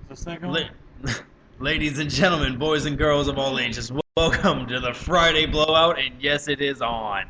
The second one? Ladies and gentlemen, boys and girls of all ages, welcome to the Friday Blowout, and yes, it is on.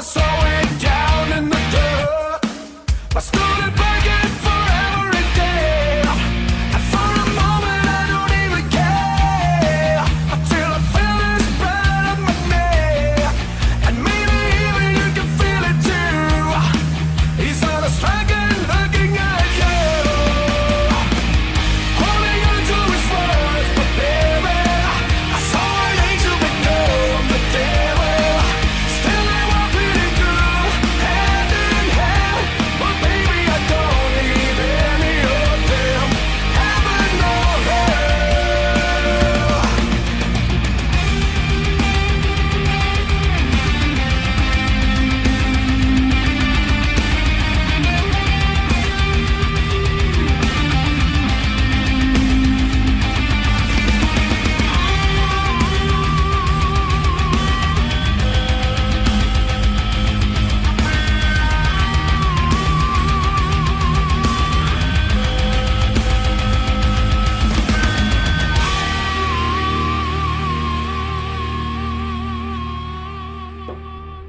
saw it down in the dirt. I started begging for every day, and for a moment I don't even care, until I feel this burn on my neck, and maybe even you can feel it too. He's on a striker looking at you, holding on to his words, but baby, I saw an angel become the devil. Still they were pretty good, hand in hand, but baby I don't need any of them, heaven or hell.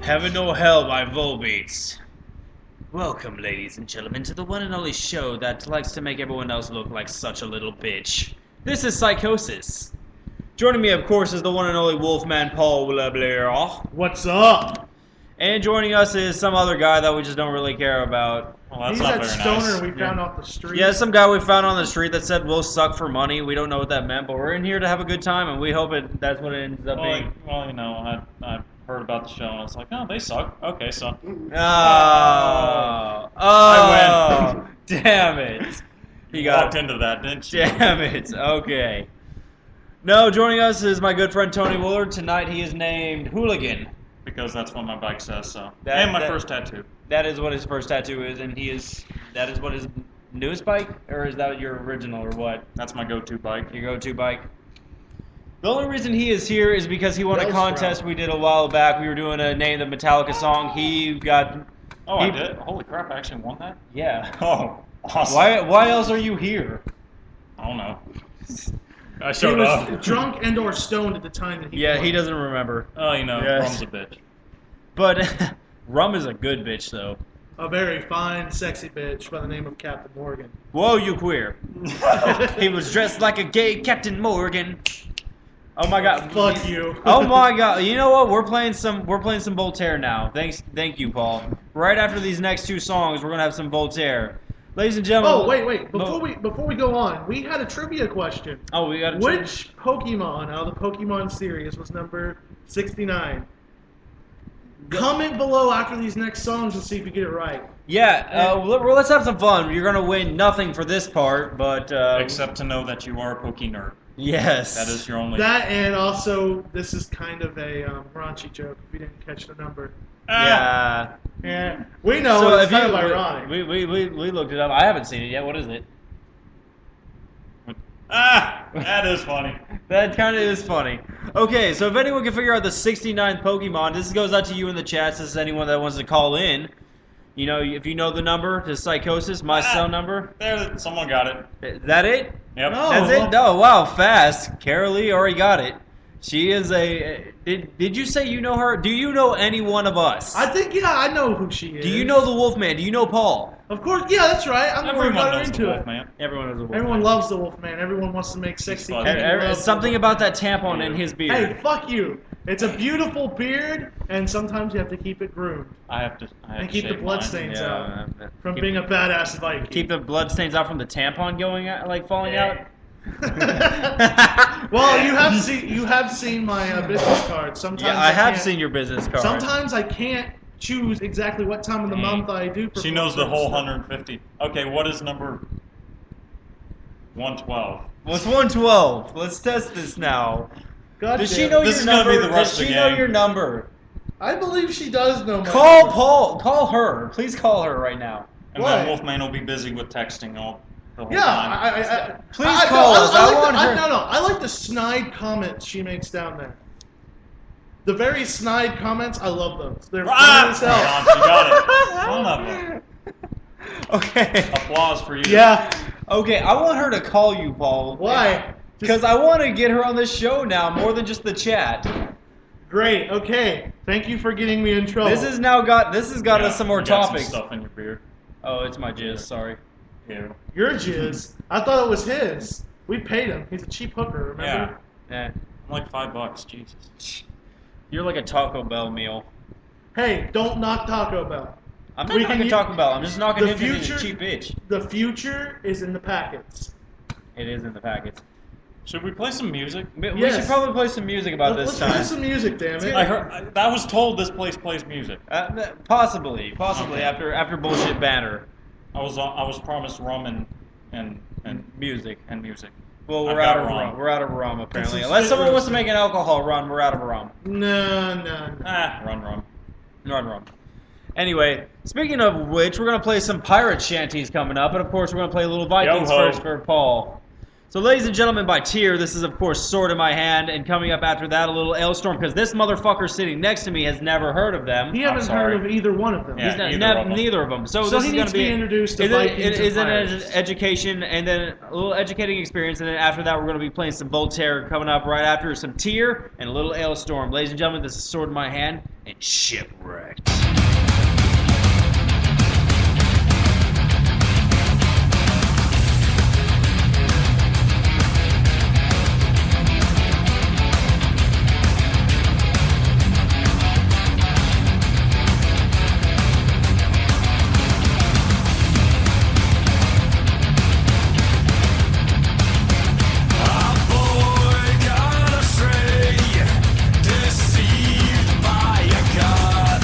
Heaven or Hell by Volbeats. Welcome, ladies and gentlemen, to the one and only show that likes to make everyone else look like such a little bitch. This is Psychosis. Joining me, of course, is the one and only Wolfman Paul Blair. What's up? And joining us is some other guy that we just don't really care about. Well, that's He's not that very stoner nice. we found off the street. Yeah, some guy we found on the street that said we'll suck for money. We don't know what that meant, but we're in here to have a good time, and we hope that's what it ends up being. Well, you know, I heard about the show and I was like, oh, they suck. Okay, so. Oh, I win. Damn it! You walked into that, didn't you? Damn it. Okay. No, joining us is my good friend Tony Willard. Tonight he is named Hooligan. Because that's what my bike says, so. That- and my that- first tattoo. That is what his first tattoo is, and that is what his newest bike, or is that your original, or what? That's my go-to bike. Your go-to bike? The only reason he is here is because he won a Bellsprout. contest we did a while back. We were doing a Name the Metallica song. He got... Oh, he- I did? Holy crap, I actually won that? Yeah. Oh, awesome. Why else are you here? I don't know. I He showed was up. drunk and or stoned at the time that he Yeah, won. he doesn't remember. Oh, you know, Yes. rum's a bitch. But rum is a good bitch, though. A very fine, sexy bitch by the name of Captain Morgan. Whoa, you queer. He was dressed like a gay Captain Morgan. Oh my god. Fuck you. Oh my god. You know what? We're playing some Voltaire now. Thank you, Paul. Right after these next two songs, we're gonna have some Voltaire. Ladies and gentlemen. Oh, wait. Before we go on, we had a trivia question. Oh, we got Which Pokemon out of the Pokemon series was number 69? Comment below after these next songs and see if you get it right. Yeah, well, let's have some fun. You're gonna win nothing for this part, but Except to know that you are a Poke nerd. yes. That is your only... That and also, this is kind of a raunchy joke if you didn't catch the number. Yeah. Yeah, we know So it's if you, kind of ironic. we looked it up. I haven't seen it yet. What is it? That is funny. That kind of is funny. Okay, so if anyone can figure out the 69th Pokemon, this goes out to you in the chats. This is anyone that wants to call in. You know, if you know the number to Psychosis, my cell number. There, someone got it. Is that it? Yep. No. That's it? No, wow, fast. Carolee already got it. She is a... Did you say you know her? Do you know any one of us? I think, yeah, I know who she is. Do you know the Wolfman? Do you know Paul? Of course, yeah, that's right. I'm Everyone got her knows into the it. Wolfman. Everyone knows the Wolfman. Everyone loves the Wolfman. Everyone wants to make sexy. He's kinky funny. love. Something about that tampon in his beard. Hey, fuck you. It's a beautiful beard, and sometimes you have to keep it groomed I have to and keep the shave blood mine. stains out from keep, being a badass Viking. keep the blood stains out from the tampon going out, like falling out. Well, you have seen my business card. Sometimes Yeah, I have can't- seen your business card. Sometimes I can't choose exactly what time of the month I do. She knows the whole stuff. 150. Okay, what is number 112? What's 112? Let's test this now. God Does damn she it. know This your is gonna number? be the rest Does of she the know game. your number? I believe she does know my Call number. Paul. Call her. Please call her right now. And Why? then Wolfman will be busy with texting all the whole Yeah, time. Please call us. I want her- No, I like the snide comments she makes down there. The very snide comments, I love those. They're funny as hell. John, you got it. One of them. Okay. Applause for you. Yeah. Okay, I want her to call you, Paul. Why? Because I want to get her on this show now more than just the chat. Great. Okay. Thank you for getting me in trouble. This has got Yeah, us some more you got topics. Some stuff in your beer. Oh, it's my jizz. Sorry. Ew. Your jizz. I thought it was his. We paid him. He's a cheap hooker, remember? Yeah. Like $5. Jesus. You're like a Taco Bell meal. Hey, don't knock Taco Bell. I'm not knocking Taco Bell. I'm just knocking him because he's a cheap bitch. The future is in the packets. It is in the packets. Should we play some music? We Yes. should probably play some music about Let's this play time. some music, damn it. I heard. I was told this place plays music. Possibly Okay. after bullshit banner I was promised rum and music. music. Well, I've we're got out of rum. rum. We're out of rum apparently. This is Unless shit someone wants to roasting. make an alcohol run, we're out of rum. No. Run. Run. Anyway, speaking of which, we're gonna play some pirate shanties coming up, and of course we're gonna play a little Vikings Yo-ho. first for Paul. So, ladies and gentlemen, by tier, this is of course Sword in My Hand, and coming up after that, a little Ailstorm, because this motherfucker sitting next to me has never heard of them. He haven't sorry. heard of either one of them. Yeah. He's not, neither of them. neither of them. So, So this he is needs going to be introduced to is Vikings it and is an pirates. education, and then a little educating experience, and then after that, we're going to be playing some Voltaire coming up right after some tier and a little Ailstorm. Ladies and gentlemen, this is Sword in My Hand and Shipwrecked. Deceived by a god.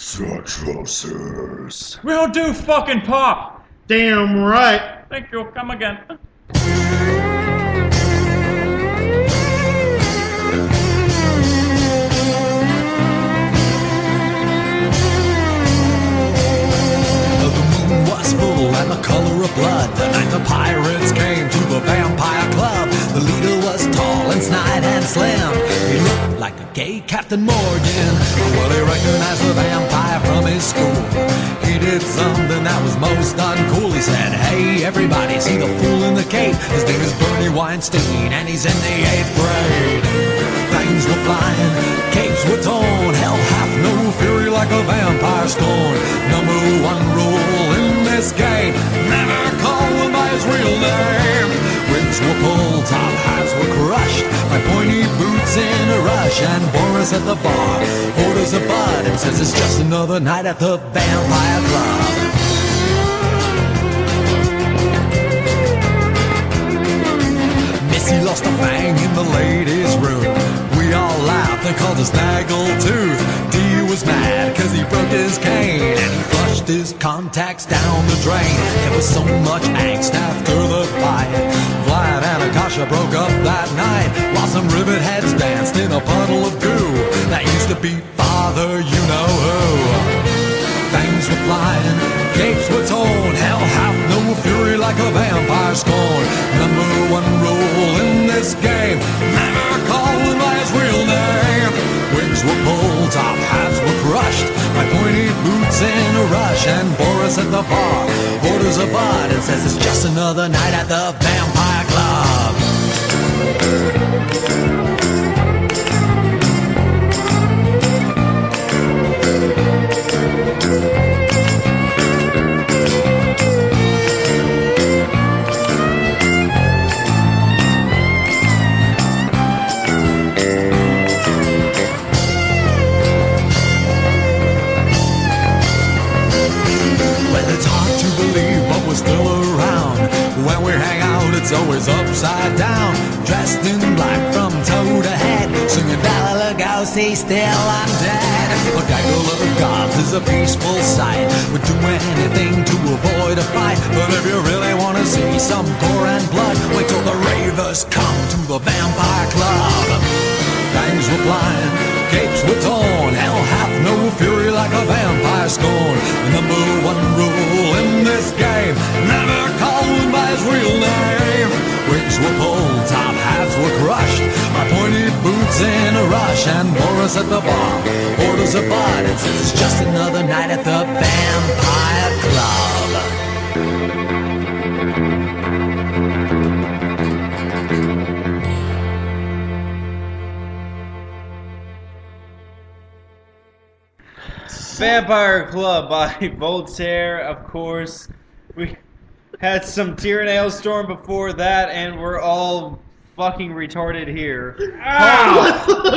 Psychosis. We don't do fucking pop. Damn right. Thank you. Come again. Was full and the color of blood. The night the pirates came to the vampire club. The leader was tall and snide and slim. He looked like a gay Captain Morgan. Well, he recognized the vampire from his school. He did something that was most uncool. He said, "Hey, everybody, see the fool in the cape? His name is Bernie Weinstein, and he's in the 8th grade." Fangs were flying, capes were torn. Hell hath no fury like a vampire scorn. Number one rule in this game: never call him by his real name. Wigs were pulled, top hats were crushed by pointy boots in a rush. And Boris at the bar orders a bud and says it's just another night at the vampire club. Missy lost a fang in the ladies' room. We all laughed and called us Snaggletooth. D was mad cause he broke his cane and he flushed his contacts down the drain. There was so much angst after the fight. Vlad and Akasha broke up that night while some rivet heads danced in a puddle of goo. That used to be Father You-Know-Who. Fangs were flying, capes were torn. Hell hath no fury like a vampire scorn. Number one rule in this game: never call him by his real name. Wigs were pulled, top hats were crushed by pointy boots in a rush. And Boris at the bar orders a bud and says it's just another night at the vampire club. Still around. When we hang out, it's always upside down. Dressed in black from toe to head, singing Bela Lugosi, still I'm dead. A gaggle of gods is a peaceful sight. Would do anything to avoid a fight. But if you really want to see some gore and blood, wait till the ravers come to the vampire club. Fangs were flying, capes were torn. Hell hath no fury like a vampire scorn. The number one rule in this game: never call him by his real name. Wigs were pulled, top hats were crushed by pointy boots in a rush. And Boris at the bar orders a bud and says it's just another night at the vampire club. Vampire Club by Voltaire, of course. We had some Tyrannail Storm before that, and we're all fucking retarded here.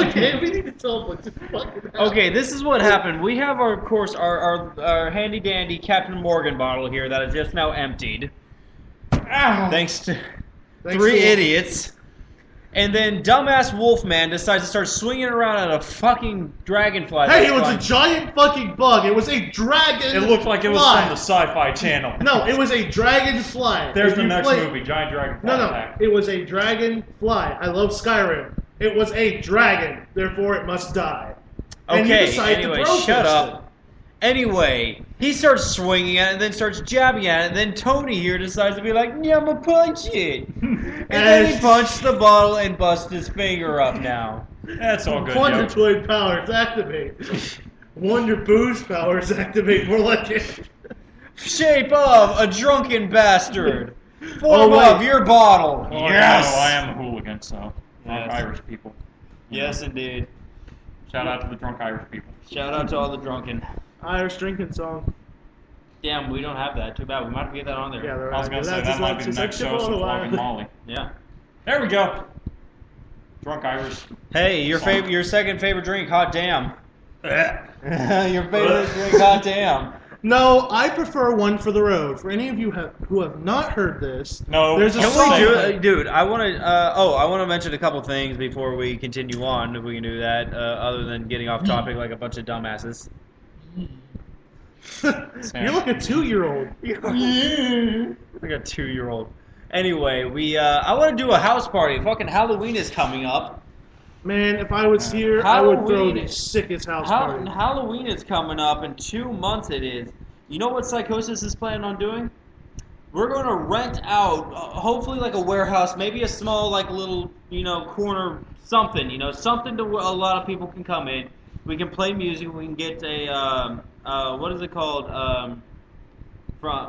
Okay, we need to tell what just fucking happened. Okay, this is what happened. We have, of course, our handy-dandy Captain Morgan bottle here that is just now emptied. Thanks to three idiots. And then dumbass Wolfman decides to start swinging around at a fucking dragonfly. Hey, it was a giant fucking bug. It was a dragon. It looked like it was from the Sci-Fi Channel. No, it was a dragonfly. There's the next movie, Giant Dragonfly Attack. It was a dragonfly. I love Skyrim. It was a dragon. Therefore, it must die. And you Okay, decide anyway, to protest shut it. up. Anyway, he starts swinging at it and then starts jabbing at it, and then Tony here decides to be like, yeah, I'ma punch it. And then he punched the bottle and busted his finger up now. That's all good, Wonder yo. Toy powers activate. Wonder Boost powers activate. More like it. Shape of a drunken bastard. Oh, Form wait. of your bottle. Oh, Yes! no, I am a hooligan, so. Drunk Yes. Irish people. Yes, indeed. Shout out to the drunk Irish people. Shout out to all the drunken. Irish drinking song. Damn, we don't have that. Too bad. We might have to get that on there. Yeah, they're I was going to say, that might be the next show, so Flogging Molly. Yeah. There we go. Drunk Irish. Hey, your Song. your second favorite drink, hot damn. Your favorite drink, hot damn. No, I prefer One for the Road. For any of you who have not heard this, No. there's a Can song. we do it, dude? I want to. I want to mention a couple things before we continue on. If we can do that, other than getting off topic like a bunch of dumbasses. You're like a 2-year-old. Like a 2-year-old. Anyway, I want to do a house party. Fucking Halloween is coming up. Man, if I was here, I would throw Halloween the is- sickest house party. Halloween is coming up in 2 months. It is. You know what Psychosis is planning on doing? We're going to rent out, hopefully like a warehouse, maybe a small like little, corner something, something to where a lot of people can come in. We can play music. We can get a what is it called?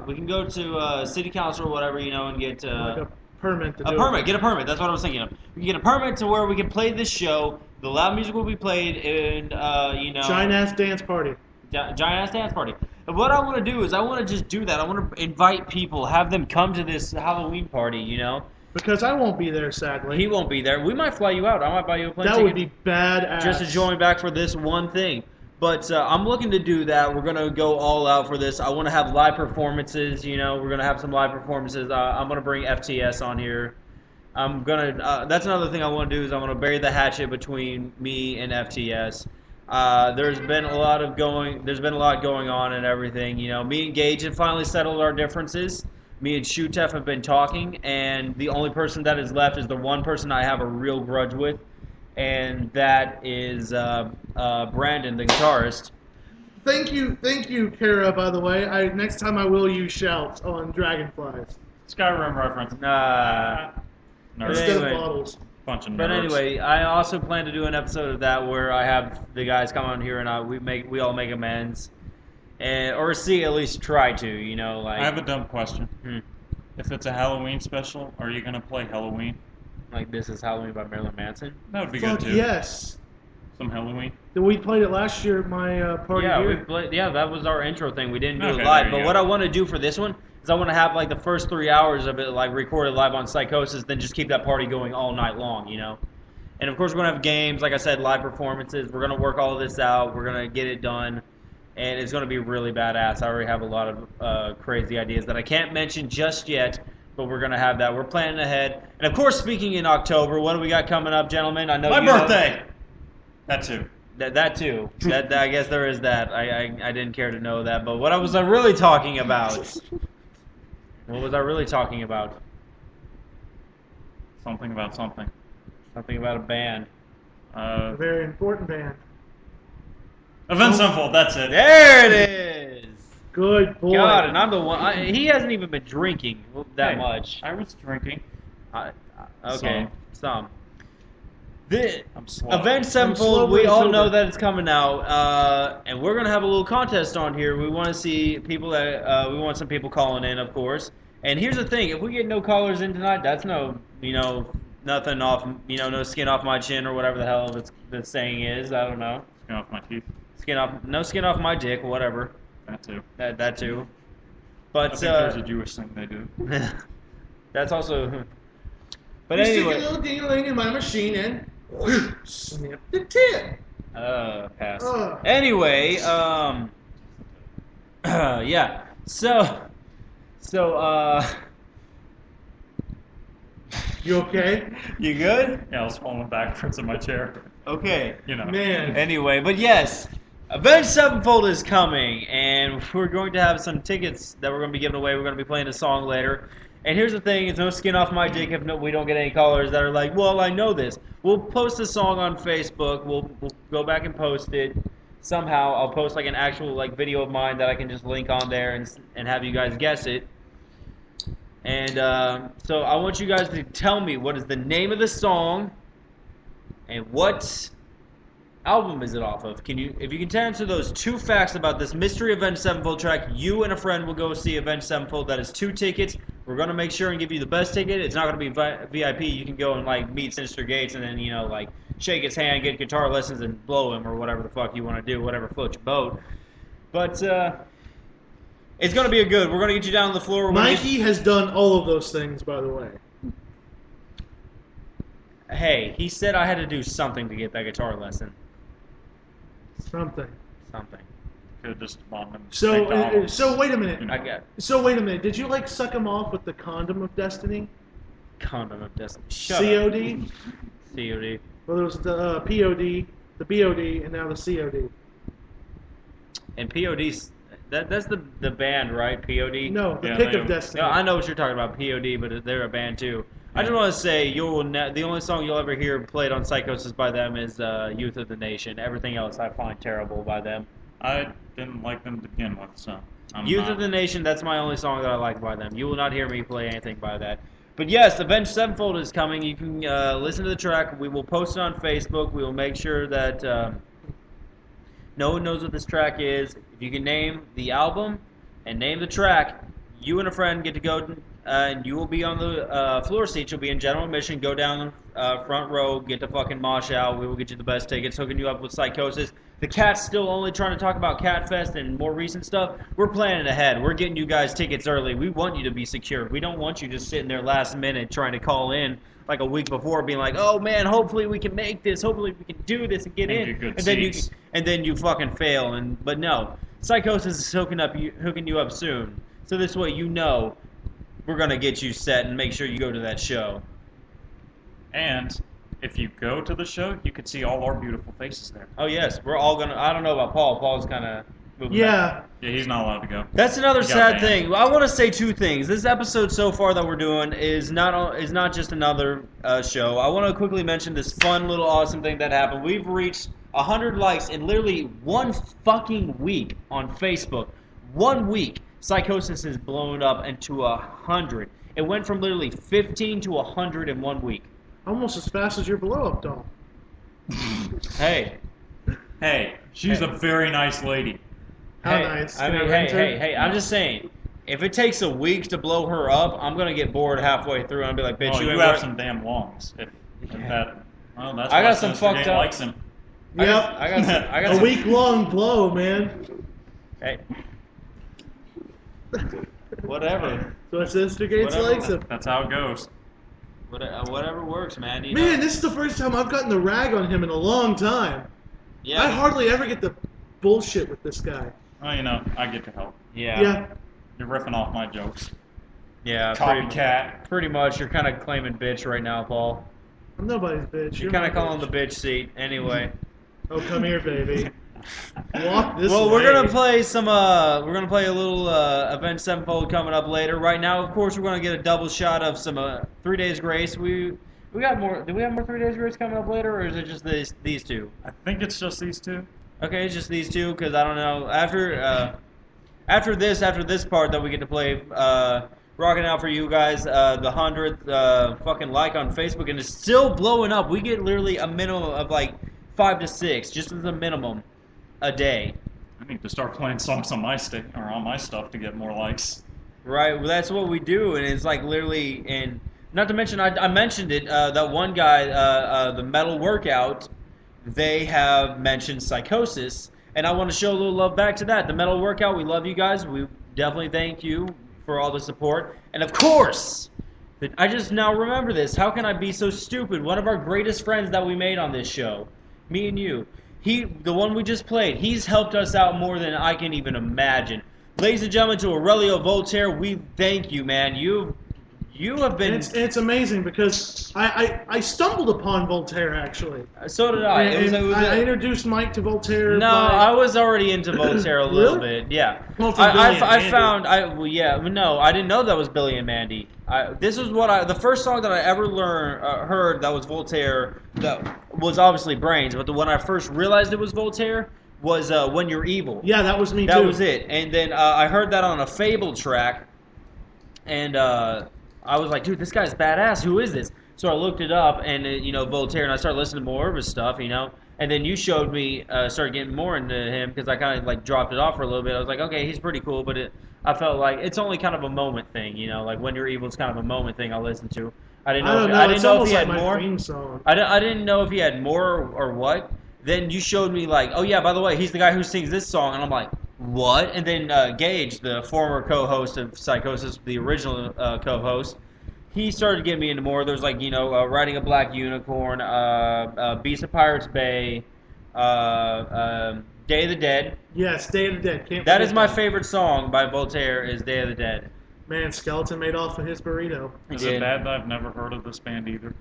We can go to city council or whatever, and get Like a permit to do a permit. Get a permit. That's what I was thinking of. We can get a permit to where we can play this show. The loud music will be played, and Giant ass dance party. giant ass dance party. And what I want to do is I want to just do that. I want to invite people, have them come to this Halloween party. Because I won't be there, sadly. He won't be there. We might fly you out. I might buy you a plane That ticket would be badass. just to join back for this one thing. But I'm looking to do that. We're going to go all out for this. I want to have live performances. We're going to have some live performances. I'm going to bring FTS on here. I'm going to. That's another thing I want to do is I want to bury the hatchet between me and FTS. There's been a lot going on and everything. Me and Gage have finally settled our differences. Me and Shutef have been talking, and the only person that is left is the one person I have a real grudge with, and that is Brandon, the guitarist. Thank you, Kara, by the way. Next time I will use shouts on dragonflies. Skyrim reference. But Nerds. Instead anyway. of bottles. Bunch of nerds. But anyway, I also plan to do an episode of that where I have the guys come on here and we all make amends, or at least try to, like. I have a dumb question. Hmm. If it's a Halloween special, are you gonna play Halloween? Like This Is Halloween by Marilyn Manson. That would be Fuck good too. yes. Some Halloween. We played it last year at my party here. That was our intro thing. We didn't do Okay, it live, there but you what go. I want to do for this one is I want to have like the first 3 hours of it like recorded live on Psychosis, then just keep that party going all night long, And of course we're gonna have games, like I said, live performances. We're gonna work all of this out. We're gonna get it done, and it's gonna be really badass. I already have a lot of crazy ideas that I can't mention just yet, but we're gonna have that. We're planning ahead, and of course, speaking in October, what do we got coming up, gentlemen? I know My you know- birthday. That too. That too. That I guess there is that. I didn't care to know that. But what was I really talking about? What was I really talking about? Something about something. Something about a band. A very important band. Event Simple. That's it. There it is. Good boy. God, and I'm the one. He hasn't even been drinking that Hey, much. I was drinking. Okay, some. I'm slow. Event Sevenfold, slowly we all sober. know that it's coming out, and we're gonna have a little contest on here. We want to see people that we want some people calling in, of course. And here's the thing: if we get no callers in tonight, that's nothing off, no skin off my chin or whatever the hell the saying is. I don't know. Skin off my teeth. No skin off my dick, whatever. That too. That too. But I think there's a Jewish thing they do. that's also. But You stick anyway. a little ding-a-ling in my machine and snip the tip. Pass. Ugh. Anyway, yeah. So, You okay? you good? Yeah, I was falling backwards in my chair. Okay. Man. Anyway, but yes, Avenged Sevenfold is coming, and we're going to have some tickets that we're going to be giving away. We're going to be playing a song later. And here's the thing, it's no skin off my dick if we don't get any callers that are like, well, I know this. We'll post a song on Facebook. We'll go back and post it. Somehow I'll post like an actual like video of mine that I can just link on there and have you guys guess it. And so I want you guys to tell me what is the name of the song and what album is it off of. If you can answer those 2 facts about this mystery Avenged Sevenfold track, you and a friend will go see Avenged Sevenfold. That is 2 tickets. We're going to make sure and give you the best ticket. It's not going to be VIP. You can go and like meet Sinister Gates and then like shake his hand, get guitar lessons, and blow him or whatever the fuck you want to do, whatever floats your boat. But it's going to be good. We're going to get you down on the floor. Mikey has done all of those things, by the way. Hey, he said I had to do something to get that guitar lesson. Something. Something. Could have just bought them. So wait a minute. I got Did you like suck him off with the condom of destiny? Condom of Destiny. Shut COD? up. COD. Well, there was the POD, the BOD, and now the COD. And POD, that's the band, right? POD. No, the Yeah, Pick they- of Destiny. No, I know what you're talking about, POD, but they're a band too. I just want to say the only song you'll ever hear played on Psychosis by them is "Youth of the Nation." Everything else I find terrible by them. I didn't like them to begin with, so. "Youth of the Nation," that's my only song that I like by them. You will not hear me play anything by that. But yes, Avenged Sevenfold is coming. You can listen to the track. We will post it on Facebook. We will make sure that no one knows what this track is. If you can name the album and name the track, you and a friend get to go, and you will be on the floor seat. You'll be in general admission. Go down the front row, get to fucking mosh out. We will get you the best tickets, hooking you up with Psychosis. The Cat's still only trying to talk about Catfest and more recent stuff. We're planning ahead. We're getting you guys tickets early. We want you to be secured. We don't want you just sitting there last minute trying to call in like a week before, being like, "Oh man, hopefully we can make this. Hopefully we can do this and get And in." get good And seats. then you fucking fail. But no, Psychosis is hooking you up soon. So this way you know we're gonna get you set and make sure you go to that show. And if you go to the show, you could see all our beautiful faces there. Oh yes, we're all gonna. I don't know about Paul. Paul's kind of moving back. Yeah. Yeah, he's not allowed to go. That's another He got sad banned. thing. I want to say two things. This episode so far that we're doing is not just another show. I want to quickly mention this fun little awesome thing that happened. We've reached 100 likes in literally one fucking week on Facebook. 1 week, Psychosis has blown up into 100. It went from literally 15 to 100 in 1 week. Almost as fast as your blow up doll. Hey, Hey, she's a very nice lady. How hey, nice. I Can mean, rent her? hey, I'm just saying. If it takes a week to blow her up, I'm gonna get bored halfway through and be like, "Bitch, Oh, you you ain't have worth-" some damn lungs. If Yeah. that, well, that's I why got some Sinister fucked Game up- likes him. Yep. I got A some. week-long blow, man. Hey. Whatever. So Sinister Gates Whatever. likes him. That's how it goes. Whatever works, man. You Man, know? this is the first time I've gotten the rag on him in a long time. Yeah. I hardly ever get the bullshit with this guy. Well, you know, I get to help. Yeah. Yeah. You're riffing off my jokes. Yeah. Copycat. Pretty much. You're kind of claiming bitch right now, Paul. I'm nobody's bitch. You're You're kind of my calling the bitch. bitch seat. Anyway. Oh, come here, baby. Walk this Well, way. we're gonna play some. We're gonna play a little Avenged Sevenfold coming up later. Right now, of course, we're gonna get a double shot of some 3 Days Grace. We got more. Do we have more 3 Days Grace coming up later, or is it just these two? I think it's just these two. Okay, it's just these two because I don't know. After this part that we get to play, rocking out for you guys, the 100th fucking like on Facebook, and it's still blowing up. We get literally a minimum of like 5 to 6, just as a minimum, a day. I need to start playing songs on my stick or on my stuff to get more likes. Right, well, that's what we do, and it's like literally, and not to mention, I mentioned it, that one guy, the Metal Workout, they have mentioned Psychosis, and I want to show a little love back to that. The Metal Workout, we love you guys. We definitely thank you for all the support, and of course, I just now remember this. How can I be so stupid? One of our greatest friends that we made on this show, me and you, the one we just played, he's helped us out more than I can even imagine. Ladies and gentlemen, to Aurelio Voltaire, we thank you, man. You have been. And it's amazing because I stumbled upon Voltaire actually. So did I. And I introduced Mike to Voltaire. No, I was already into Voltaire a little Really? bit. Yeah. Well, from Billy and I Mandy. found. No, I didn't know that was Billy and Mandy. This was the first song that I ever heard that was Voltaire. That was obviously Brains, but the one I first realized it was Voltaire was When You're Evil. Yeah, that was me too. That was it. And then I heard that on a Fable track, and I was like, dude, this guy's badass. Who is this? So I looked it up, and Voltaire, and I started listening to more of his stuff, And then you showed me, started getting more into him because I kind of like dropped it off for a little bit. I was like, okay, he's pretty cool, but I felt like it's only kind of a moment thing, Like When You're Evil is kind of a moment thing I'll listen to. I didn't know. I didn't It's know if almost he had like my more. theme song. I didn't know if he had more or what. Then you showed me like, oh yeah, by the way, he's the guy who sings this song, and I'm like, what? And then Gage, the former co-host of Psychosis, the original co-host, he started getting me into more. There's like, Riding a Black Unicorn, Beast of Pirates Bay, Day of the Dead. Yes, Day of the Dead. Can't That forget is my favorite song by Voltaire, is Day of the Dead. Man, Skeleton made off of his burrito. Is did. it bad that I've never heard of this band either?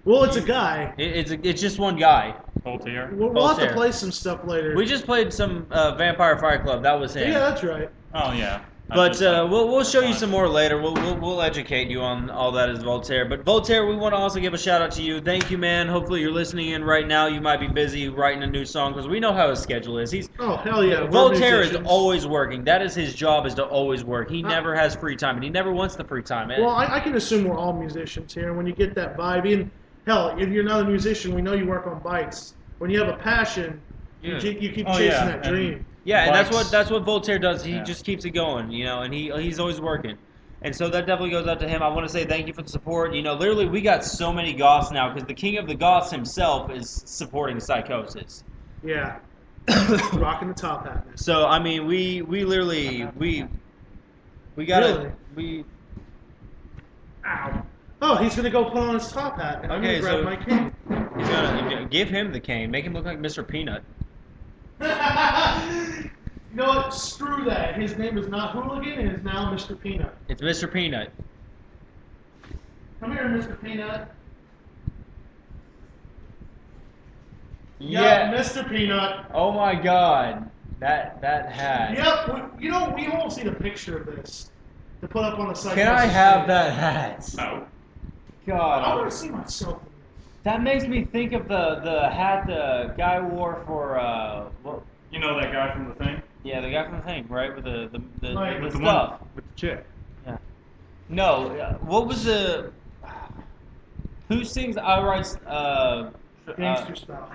Well, it's a guy. It's just one guy. Voltaire. We'll have to Voltaire. play some stuff later. We just played some Vampire Fight Club. That was him. Yeah, that's right. Oh yeah. But we'll show you some more later. We'll educate you on all that as Voltaire. But Voltaire, we want to also give a shout out to you. Thank you, man. Hopefully you're listening in right now. You might be busy writing a new song because we know how his schedule is. He's hell yeah. We're Voltaire is musicians. always working. That is his job, is to always work. He never has free time, and he never wants the free time. Well, I can assume we're all musicians here, and when you get that vibe, even hell, if you're not a musician, we know you work on bikes. When you have a passion, you keep chasing that dream. Yeah, and Bikes. that's what Voltaire does. He Yeah. just keeps it going, and he's always working. And so that definitely goes out to him. I want to say thank you for the support. Literally we got so many goths now because the king of the goths himself is supporting Psychosis. Yeah. Rocking the top hat. So I mean, we literally we gotta Ow. Oh, he's gonna go put on his top hat, and I'm Okay, gonna grab so- my cane. he's gonna give him the cane, make him look like Mr. Peanut. You know what? Screw that. His name is not Hooligan, it is now Mr. Peanut. It's Mr. Peanut. Come here, Mr. Peanut. Yeah. Mr. Peanut. Oh my God, that hat. Yep. We won't see the picture of this to put up on the site. Can I have that hat? No. I God. want to see myself in this. That makes me think of the hat the guy wore for what? You know that guy from the thing? Yeah, the guy from the thing, right? With the Like, the with the stuff. With the chick. Yeah. No, what was the? Who sings "I Write"? Gangster style.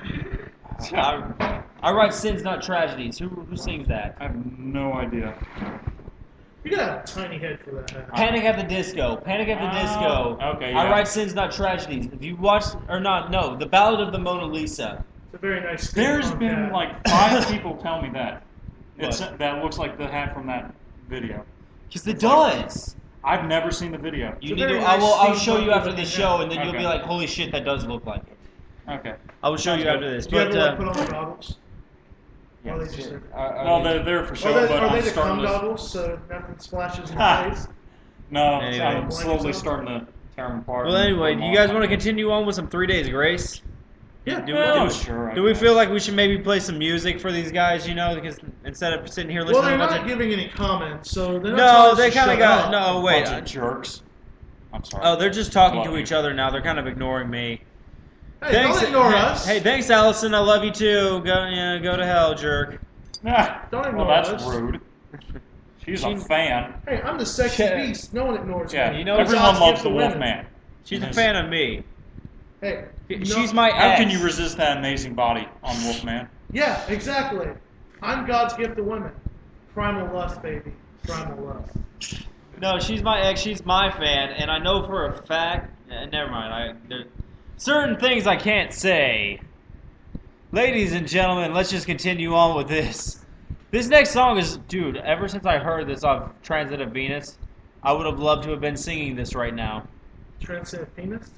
I write sins, not tragedies. Who sings that? I have no idea. You gotta have a tiny head for that hat. Panic at the Disco. Panic at the Disco. Okay, I yeah. write sins, not tragedies. If you watch or not, no, the Ballad of the Mona Lisa. It's a very nice. There's steampunk been hat. like 5 people tell me that. What? That looks like the hat from that video. Because it does. I've never seen the video. You It's a need to. very I'll nice show you steampunk after the looking show, hat. and then you'll be Okay. like, "Holy shit, that does look like it." Okay. I will show you after this. Do you But ever put on the goggles? yeah, Or they just shit. No, they're there for show, Are they, but are they I'm the starting cum to. goggles so nothing splashes in Ha. your face? No, Anyway. I'm slowly starting to tear them apart. Well, anyway, do you guys want to continue on with some 3 Days Grace? Yeah. Do, Oh, do- sure. I do we guess. feel like we should maybe play some music for these guys? Because instead of sitting here Well, listening they're to a bunch not of giving any comments, so they're not no, telling us they to kind of shut got up. no. Wait, Bunch of jerks. I'm sorry. oh, they're just talking Love to you. each other now. They're kind of ignoring me. Hey, don't ignore hey, us. Hey, thanks, Allison. I love you too. Go to hell, jerk. Nah. Don't Well, ignore that's us. rude. She's a She's- fan. Hey, I'm the sexy Yeah. beast. No one ignores Yeah, me. You know, everyone God's loves gift the to women. Wolfman. She's a fan of me. Hey, She's no- my How ex. can you resist that amazing body on Wolfman? Yeah, exactly. I'm God's gift to women. Primal lust, baby. Primal lust. No, she's my ex. She's my fan, and I know for a fact. Never mind. There certain things I can't say. Ladies and gentlemen, let's just continue on with this. This next song is, dude. Ever since I heard this off Transit of Venus, I would have loved to have been singing this right now. Transcendent penis?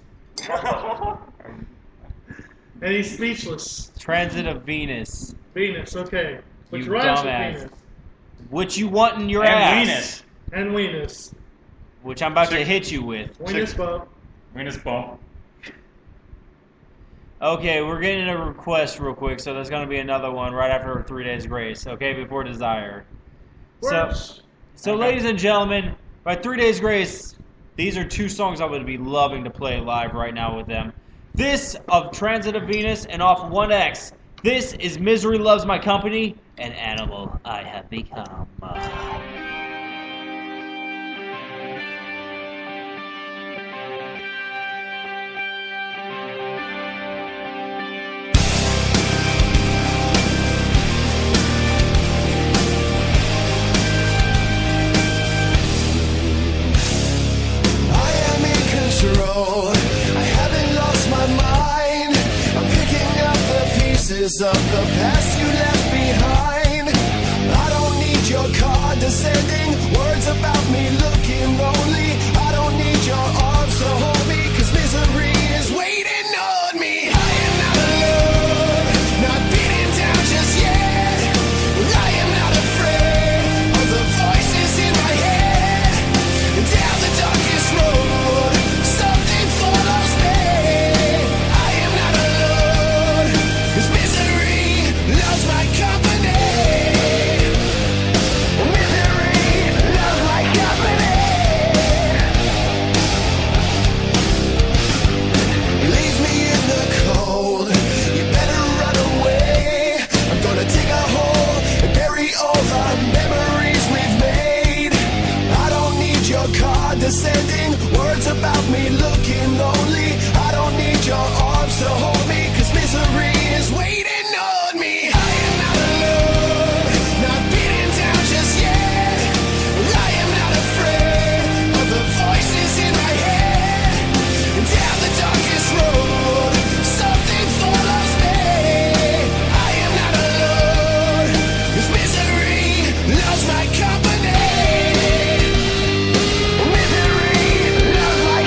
And he's speechless. Transit of Venus, Venus, okay. Which You rhymes dumbass. with Venus. which you want in your And ass, Venus. And Venus. which I'm about to hit you with. Venus boat. Venus bump. Okay, we're getting a request real quick, so there's gonna be another one right after 3 Days Grace. Okay, before Desire. Works. So, Okay. ladies and gentlemen, by 3 Days Grace, these are 2 songs I would be loving to play live right now with them. This of Transit of Venus and off 1X. This is Misery Loves My Company, an animal I have become. I am in control. I haven't lost my mind. I'm picking up the pieces of the past you left behind. I don't need your card to send all the memories we've made. I don't need your condescending words about me looking lonely. I don't need your arms to hold me, 'cause misery is waiting on me. I am not alone, not beaten down just yet. I am not afraid of the voices in my head. Down the darkest road, something follows me. I am not alone, 'cause misery loves my company. Misery loves my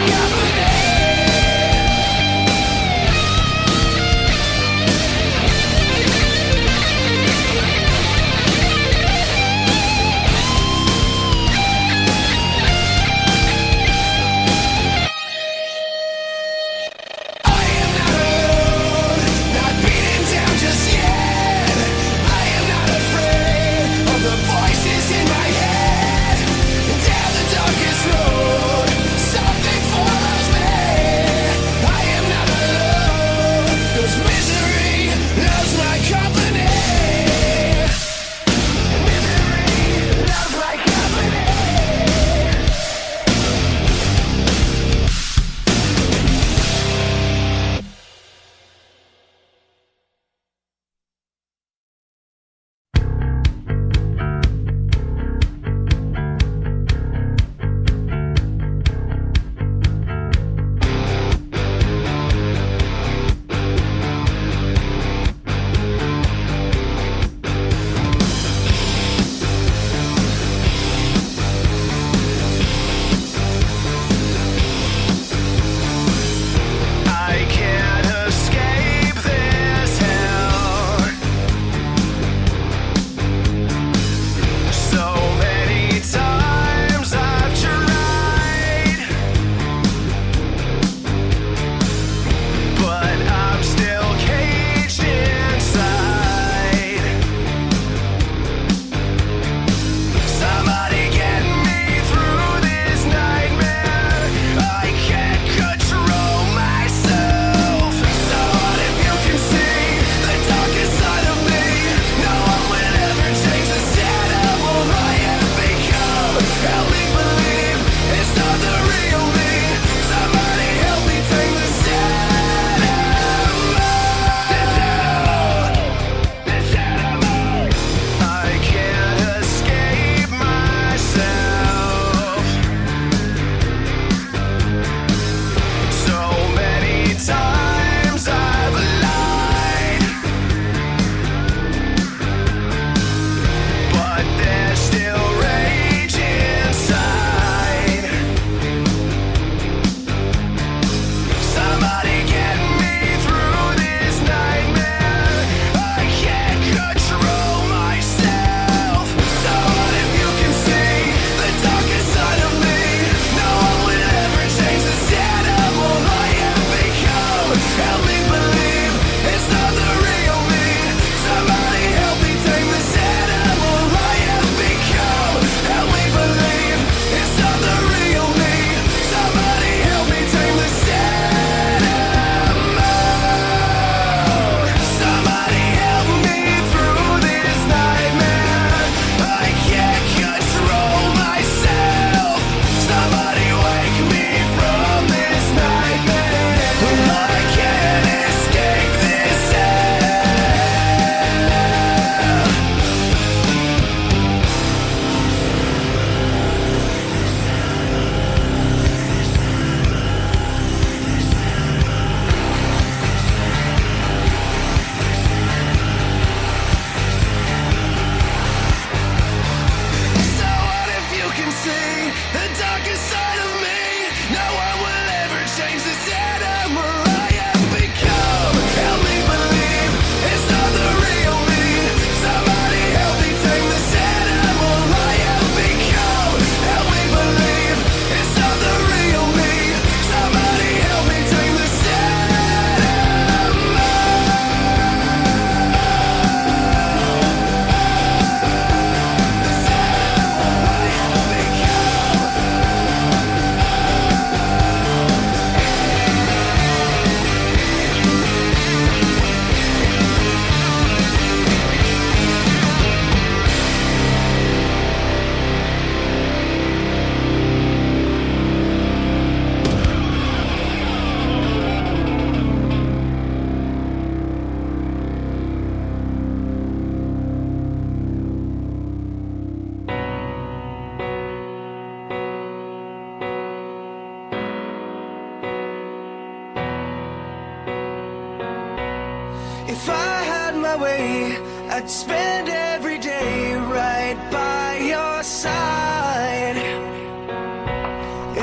if I had my way, I'd spend every day right by your side.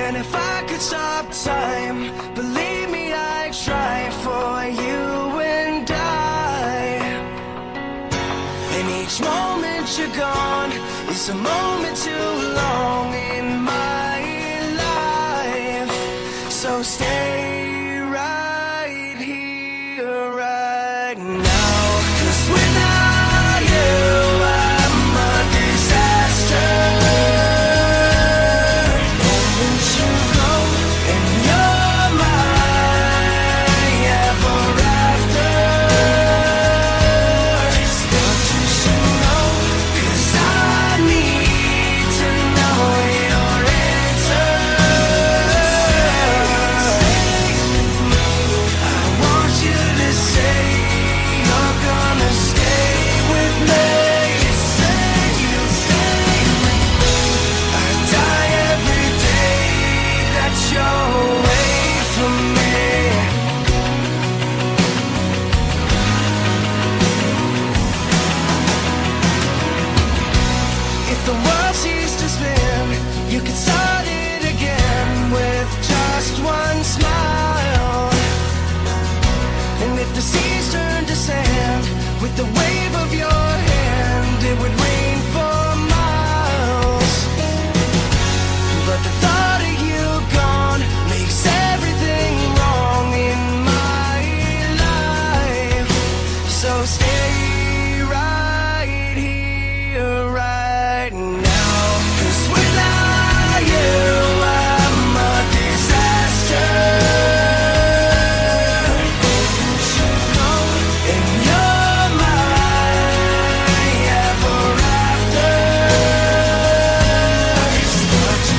And if I could stop time, believe me, I'd try for you and I. And each moment you're gone is a moment too long in my life. So stay right here, right now. 'Cause without you, I'm a disaster. Once you go and you're my ever after. Start to know, 'cause I need to know your answers. I want you to say you're gonna stay with me. Say you'll stay with me. I die every day that you're away from me. If the world ceased to spin, you could start it again with just one smile. And if the seas turned to sand, with the wave of your hand, it would rain for miles. But the thought of you gone makes everything wrong in my life. So stay right here, right now. 'Cause without you, I'm a disaster. And you're my ever after. Start to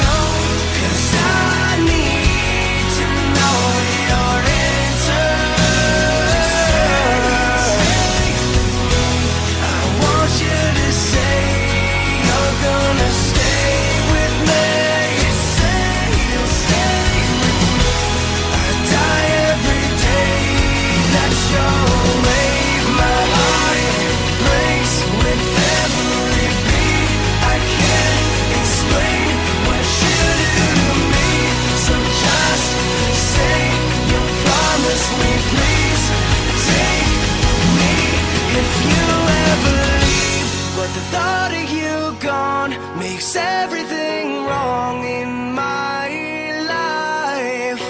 know, 'cause I need to know your answers. I want you to say you're gonna stay with me. Say you'll stay with me. I die every day that you're away. My heart breaks with every beat. I can't explain what you do to me. So just say you'll promise me, please. Take me if you ever leave. But the thought of you gone makes everything wrong in my life.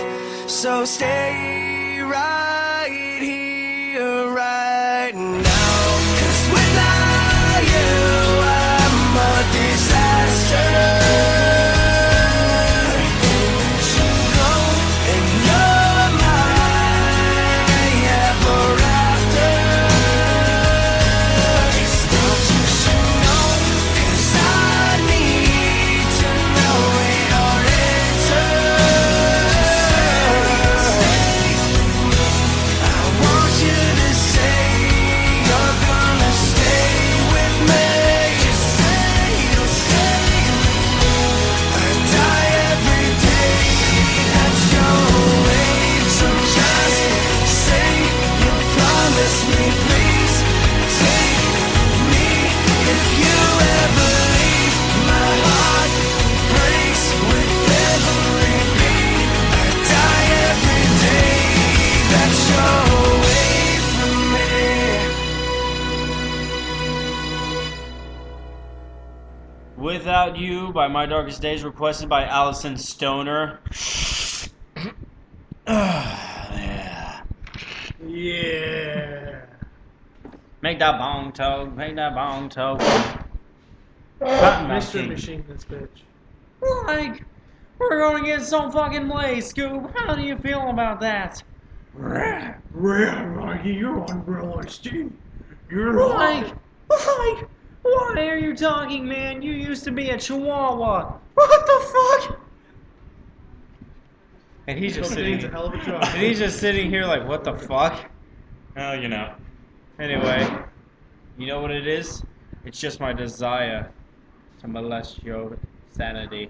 So stay right here, right now. 'Cause without you, I'm a disaster. You go and you're my ever after. Start to know, 'cause I need to know your answers. I want you to say you're gonna stay with me. Say you'll stay with me. I die every day that you're away. So just say you promise me, please. Take me if you ever leave. My heart breaks with every beat. I die every day that you're away from me. Without You by My Darkest Days, requested by Allison Stoner. Yeah. Yeah. Make that bong toe, make that bong toe. Mystery Machine, this bitch. Like, we're gonna get so fucking late, Scoob. How do you feel about that? You're on Steve. You're Like, why are you talking, man? You used to be a chihuahua. What the fuck? And he's just sitting. Cocaine's a hell of a drug. And he's just sitting here like, what the fuck? Well, you know. Anyway, you know what it is? It's just my desire to molest your sanity.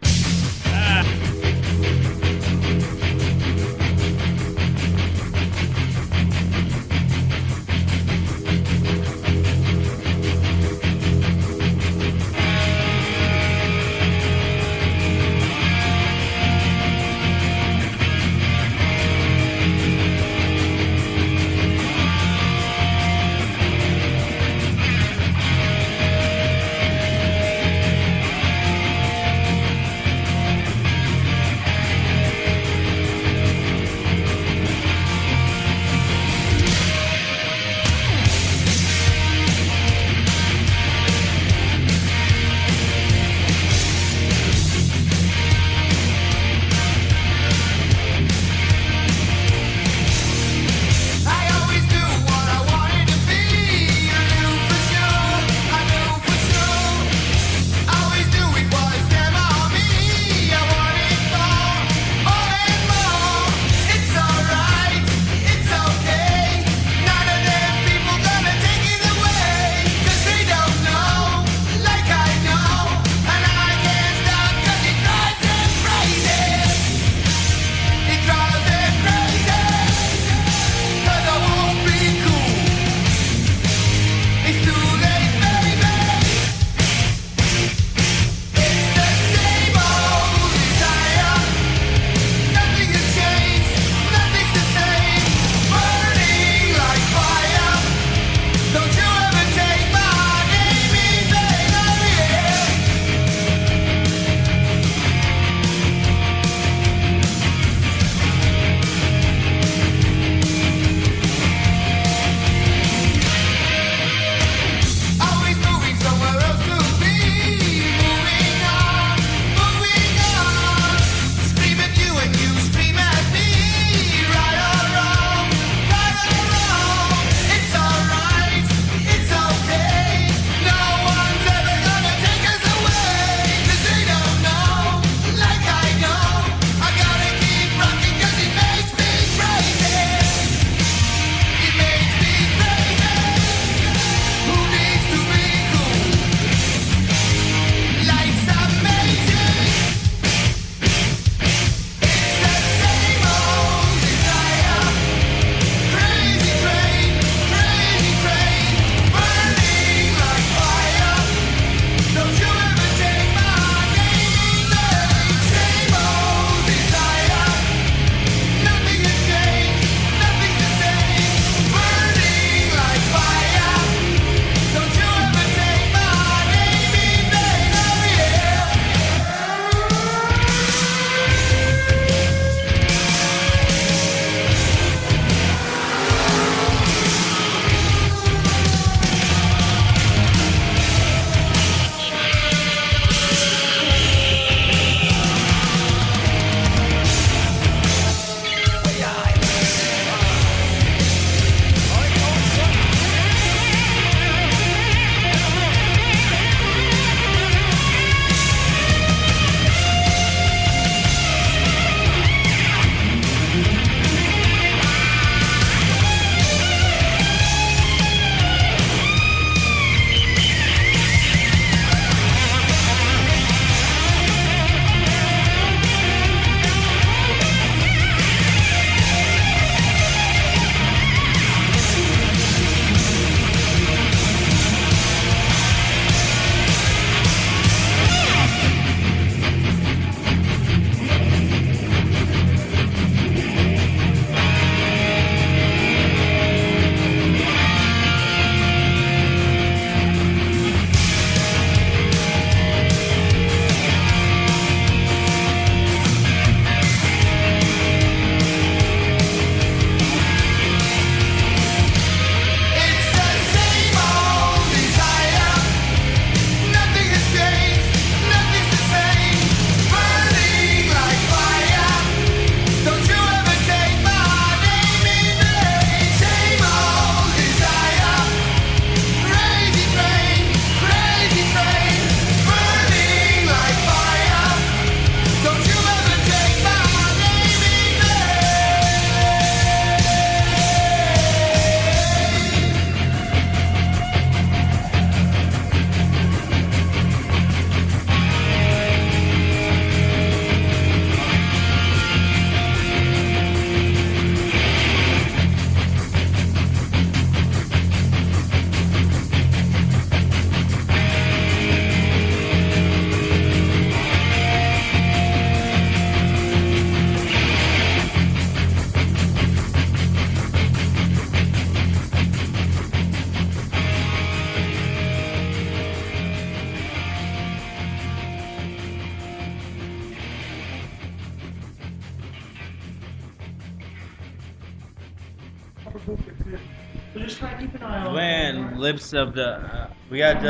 just try to keep an eye on. Man, lips of the. We got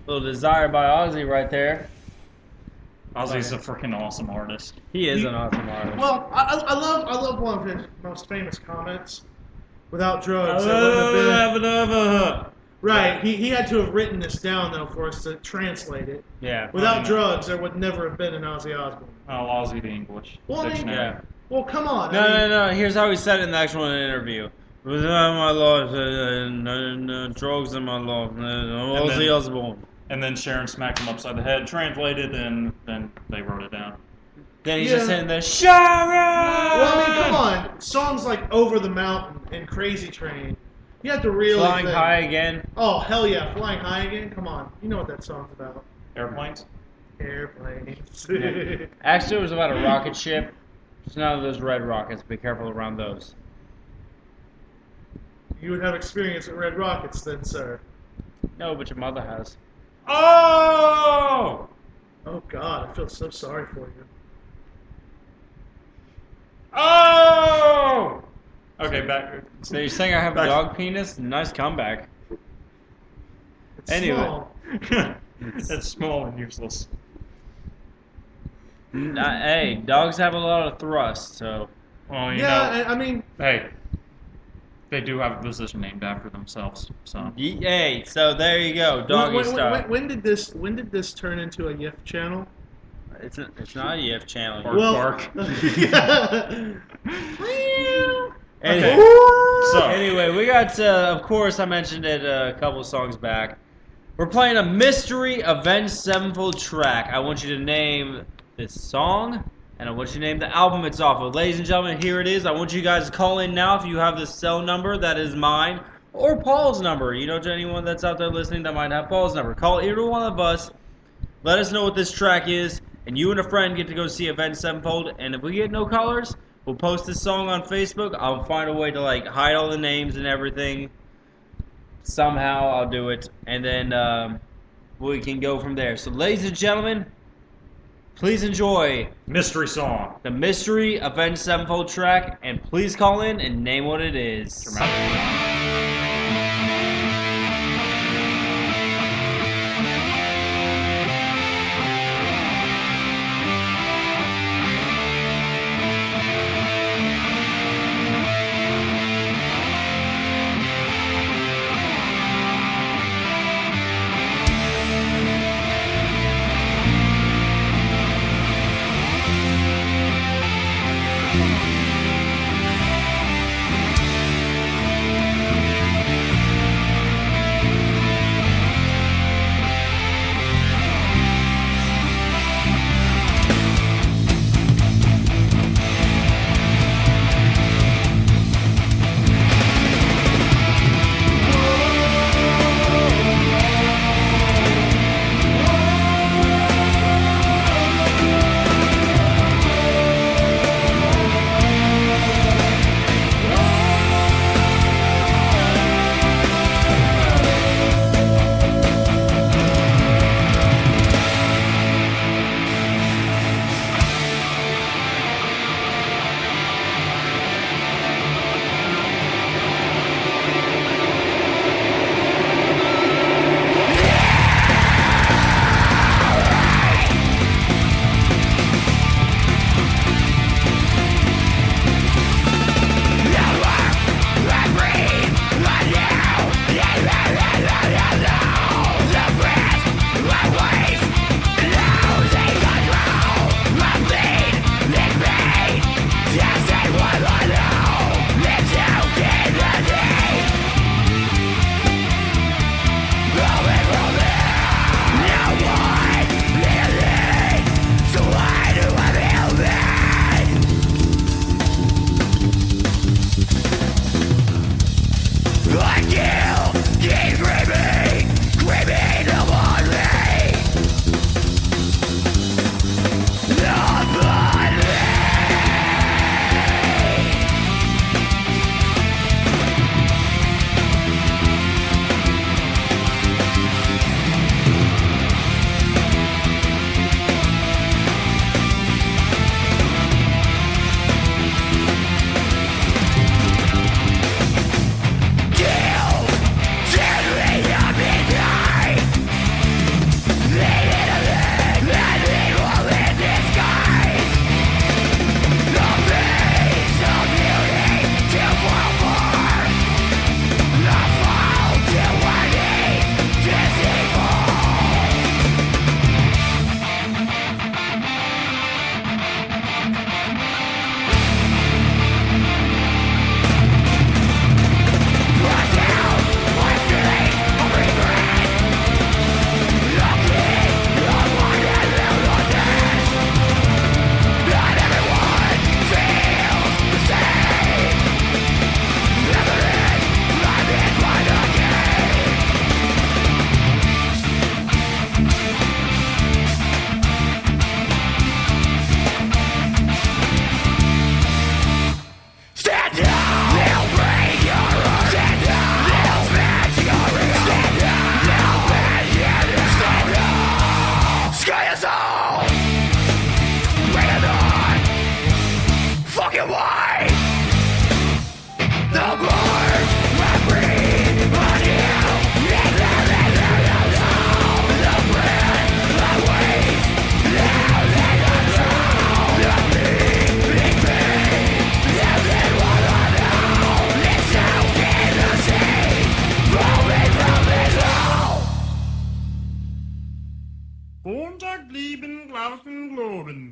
little Desire by Ozzy right there. Ozzy's a freaking awesome artist. He is an awesome artist. Well, I love one of his most famous comments. Without drugs, there wouldn't have been. Right, he had to have written this down though for us to translate it. Yeah. Without drugs, there would never have been an Ozzy Osbourne. Oh, Ozzy the English. Well, I mean, dictionary. Yeah. Well, come on. No. Here's how he said it in the actual interview. Without my life, drugs in my life, Ozzy Osbourne. And then Sharon smacked him upside the head, translated, and then they wrote it down. Then he's just sitting there, Sharon! Well, I mean, come on. Songs like Over the Mountain and Crazy Train. You have to really Flying think. High Again. Oh, hell yeah. Flying High Again? Come on. You know what that song's about. Airplanes? Airplanes. Actually, it was about a rocket ship. It's none of those red rockets. Be careful around those. You would have experience with Red Rockets then, sir. No, but your mother has. Oh! Oh, God. I feel so sorry for you. Oh! Okay, back. So you're saying I have a dog penis? Nice comeback. It's Anyway. small. It's small and useless. Hey, dogs have a lot of thrust, so. Well, you Yeah, know, I mean, hey, they do have a position named after themselves, so. Hey, so there you go, doggy style. when did this turn into a YIF channel? It's not a YIF channel. Bark. Anyway, So, anyway, we got, of course, I mentioned it a couple songs back. We're playing a mystery Avenged Sevenfold track. I want you to name this song, and I want you to name the album it's off of. Ladies and gentlemen, here it is. I want you guys to call in now if you have the cell number. That is mine. Or Paul's number. You know, to anyone that's out there listening that might have Paul's number. Call either one of us. Let us know what this track is. And you and a friend get to go see Avenged Sevenfold. And if we get no callers, we'll post this song on Facebook. I'll find a way to, like, hide all the names and everything. Somehow I'll do it. And then we can go from there. So, ladies and gentlemen, please enjoy mystery song. the mystery Avenged Sevenfold track. And please call in and name what it is. Dramatic. Montag blieben Glauben globen.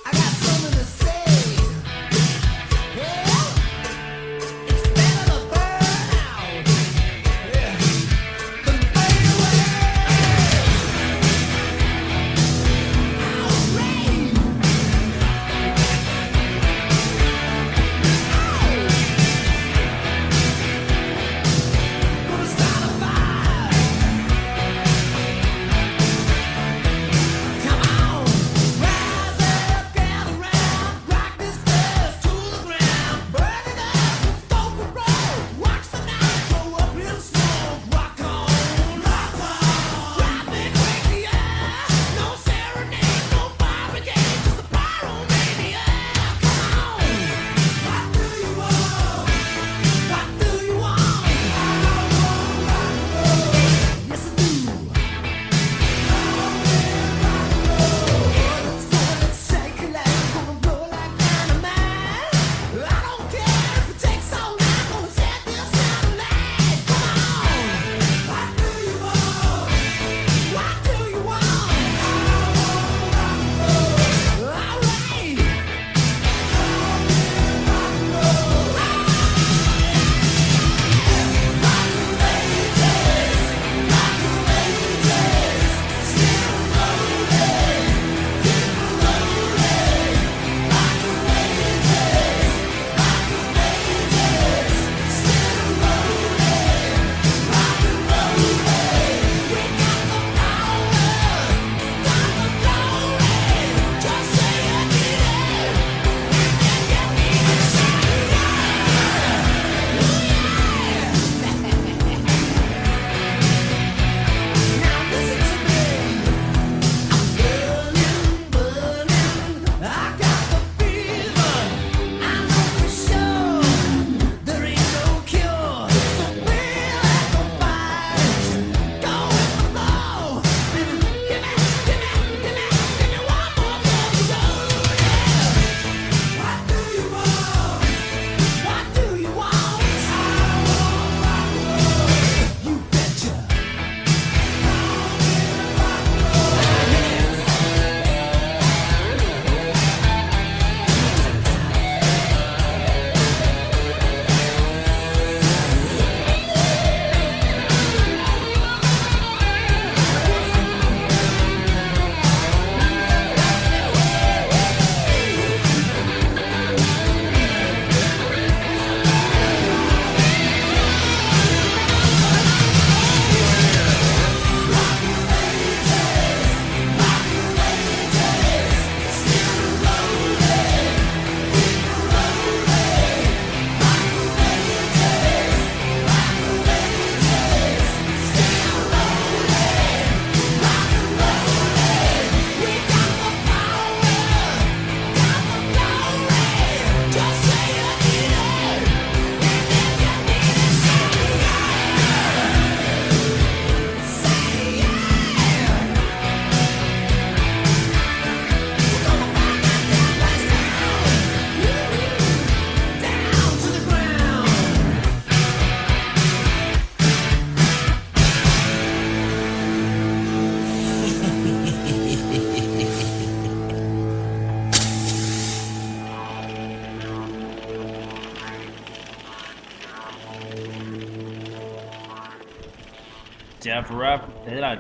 I got something to say. Yeah, it's better to burn out. Yeah, than fade away. Outrage. Gonna start a fire. Come on, rise up, get around, rock this place to the ground, burn it up, stoke the road, watch the night go up in smoke, rock on, drive me crazy, yeah. No serenade, no fire brigade, just a pyromania. Come on, what do you want? What do you want? Yes, I do.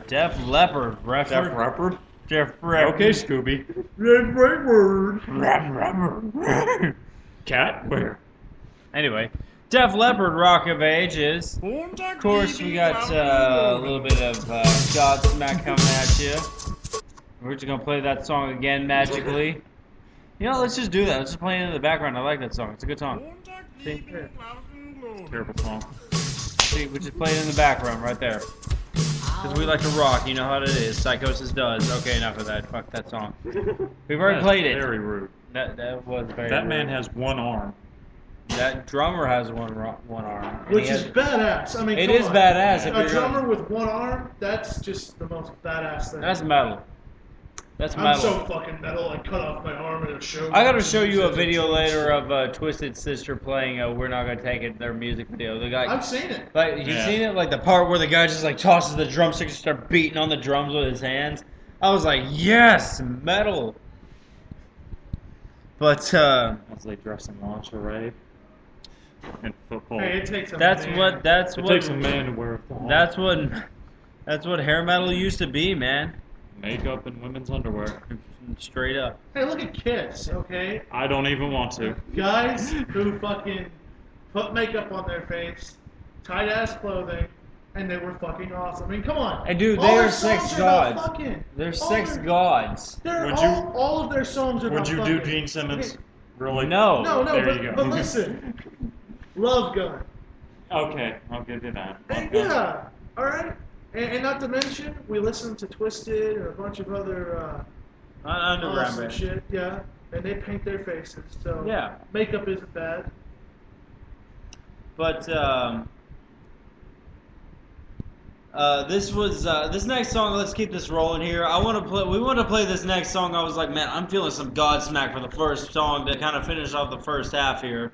Def Leppard. Okay, Scooby. Cat? Where? Anyway, Def Leppard, Rock of Ages. Of course, we got a little bit of Godsmack coming at you. We're just gonna play that song again magically. You know, let's just do that. Let's just play it in the background. I like that song. It's a good song. See? Terrible song. See, we just play it in the background right there. Because we like to rock. You know how it is. Psychosis does. Okay, enough of that. Fuck that song. We've already played it. Very rude. That was very That rude. man has one arm. That drummer has one arm. And Which he is has- badass. I mean, It come is on. badass if A you're drummer with one arm, that's just the most badass thing. That's metal. That's I'm metal. so fucking metal. I cut off my arm at a show. I gotta show you a video later of Twisted Sister playing "We're Not Gonna Take It," their music video. The guy, I've seen it. like, you've Yeah. seen it, like the part where the guy just like tosses the drumsticks and start beating on the drums with his hands. I was like, yes, metal. But As they dress in lingerie and football. Hey, it takes a that's man. what that's It what takes a man to wear a thong. that's what hair metal used to be, man. Makeup and women's underwear. Straight up. Hey, look at Kiss, okay? I don't even want to. Guys who fucking put makeup on their face, tight ass clothing, and they were fucking awesome. I mean, come on. Hey, dude, All they their are sex songs about gods. fucking. They're All sex their- gods. They're Would all of their songs are Would about you fucking. do Gene Simmons? Really? No. No, There but, you go. but listen. Love Gun. Okay, I'll give you that. Yeah, alright. And not to mention, we listened to Twisted and a bunch of other Underground awesome band. shit, yeah. And they paint their faces, so Yeah. makeup isn't bad. But this next song. Let's keep this rolling here. We want to play this next song. I was like, man, I'm feeling some Godsmack for the first song to kind of finish off the first half here,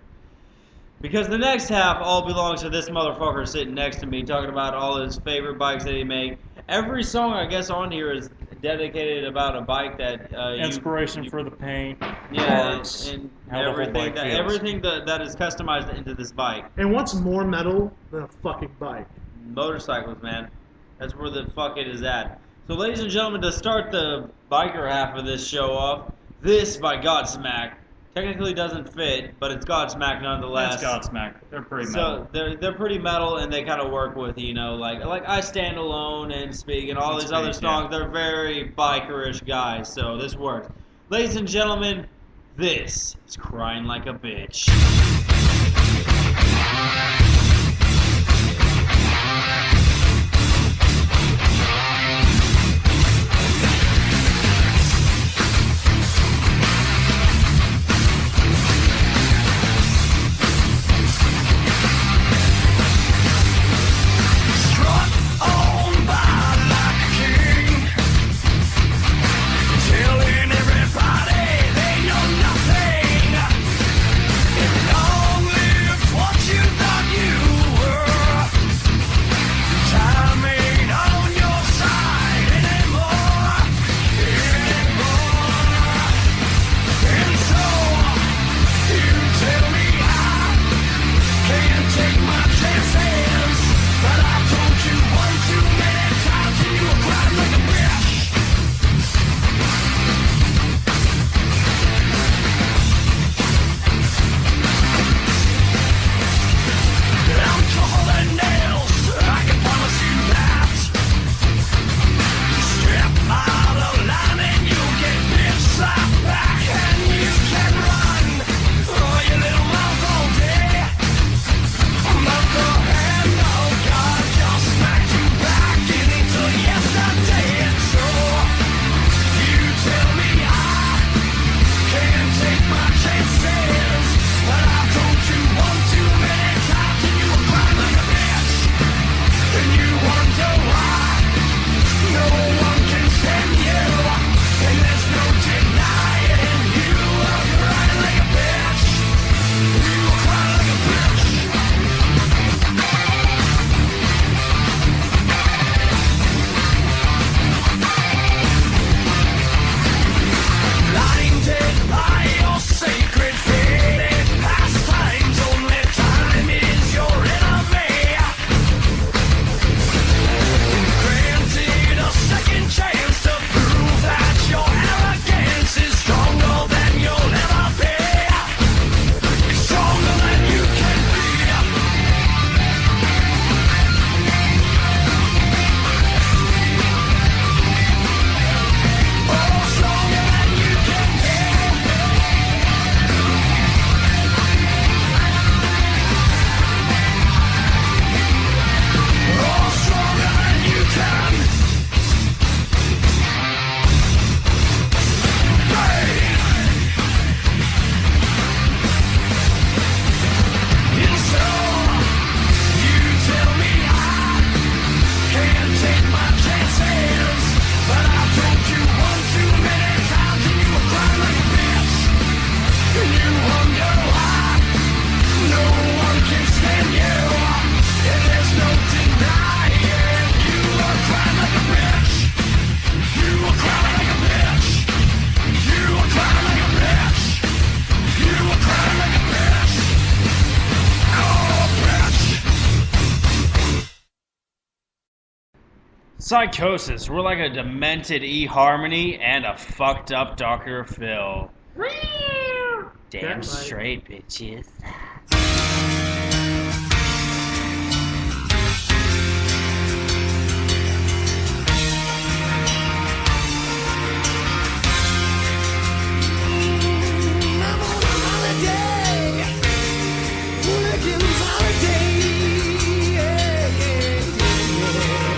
because the next half all belongs to this motherfucker sitting next to me, talking about all his favorite bikes that he made. Every song I guess on here is dedicated about a bike that Inspiration for the paint. yeah, parts, and how the whole everything bike feels. that is customized into this bike. And what's more metal than a fucking bike? Motorcycles, man. That's where the fuck it is at. So, ladies and gentlemen, to start the biker half of this show off, this by Godsmack technically doesn't fit, but it's Godsmack nonetheless. That's Godsmack. They're pretty So metal. they're pretty metal, and they kind of work with, you know, like I Stand Alone and Speak and all And these other Speak, songs. yeah. They're very bikerish guys, so this works. Ladies and gentlemen, this is Crying Like a Bitch. Struck on by like a king, telling everybody they know nothing. Everybody Psychosis, we're like a demented eHarmony and a fucked up Dr. Phil. Damn right. straight, bitches. I'm on a holiday, hooligan's holiday. Yeah, yeah, yeah.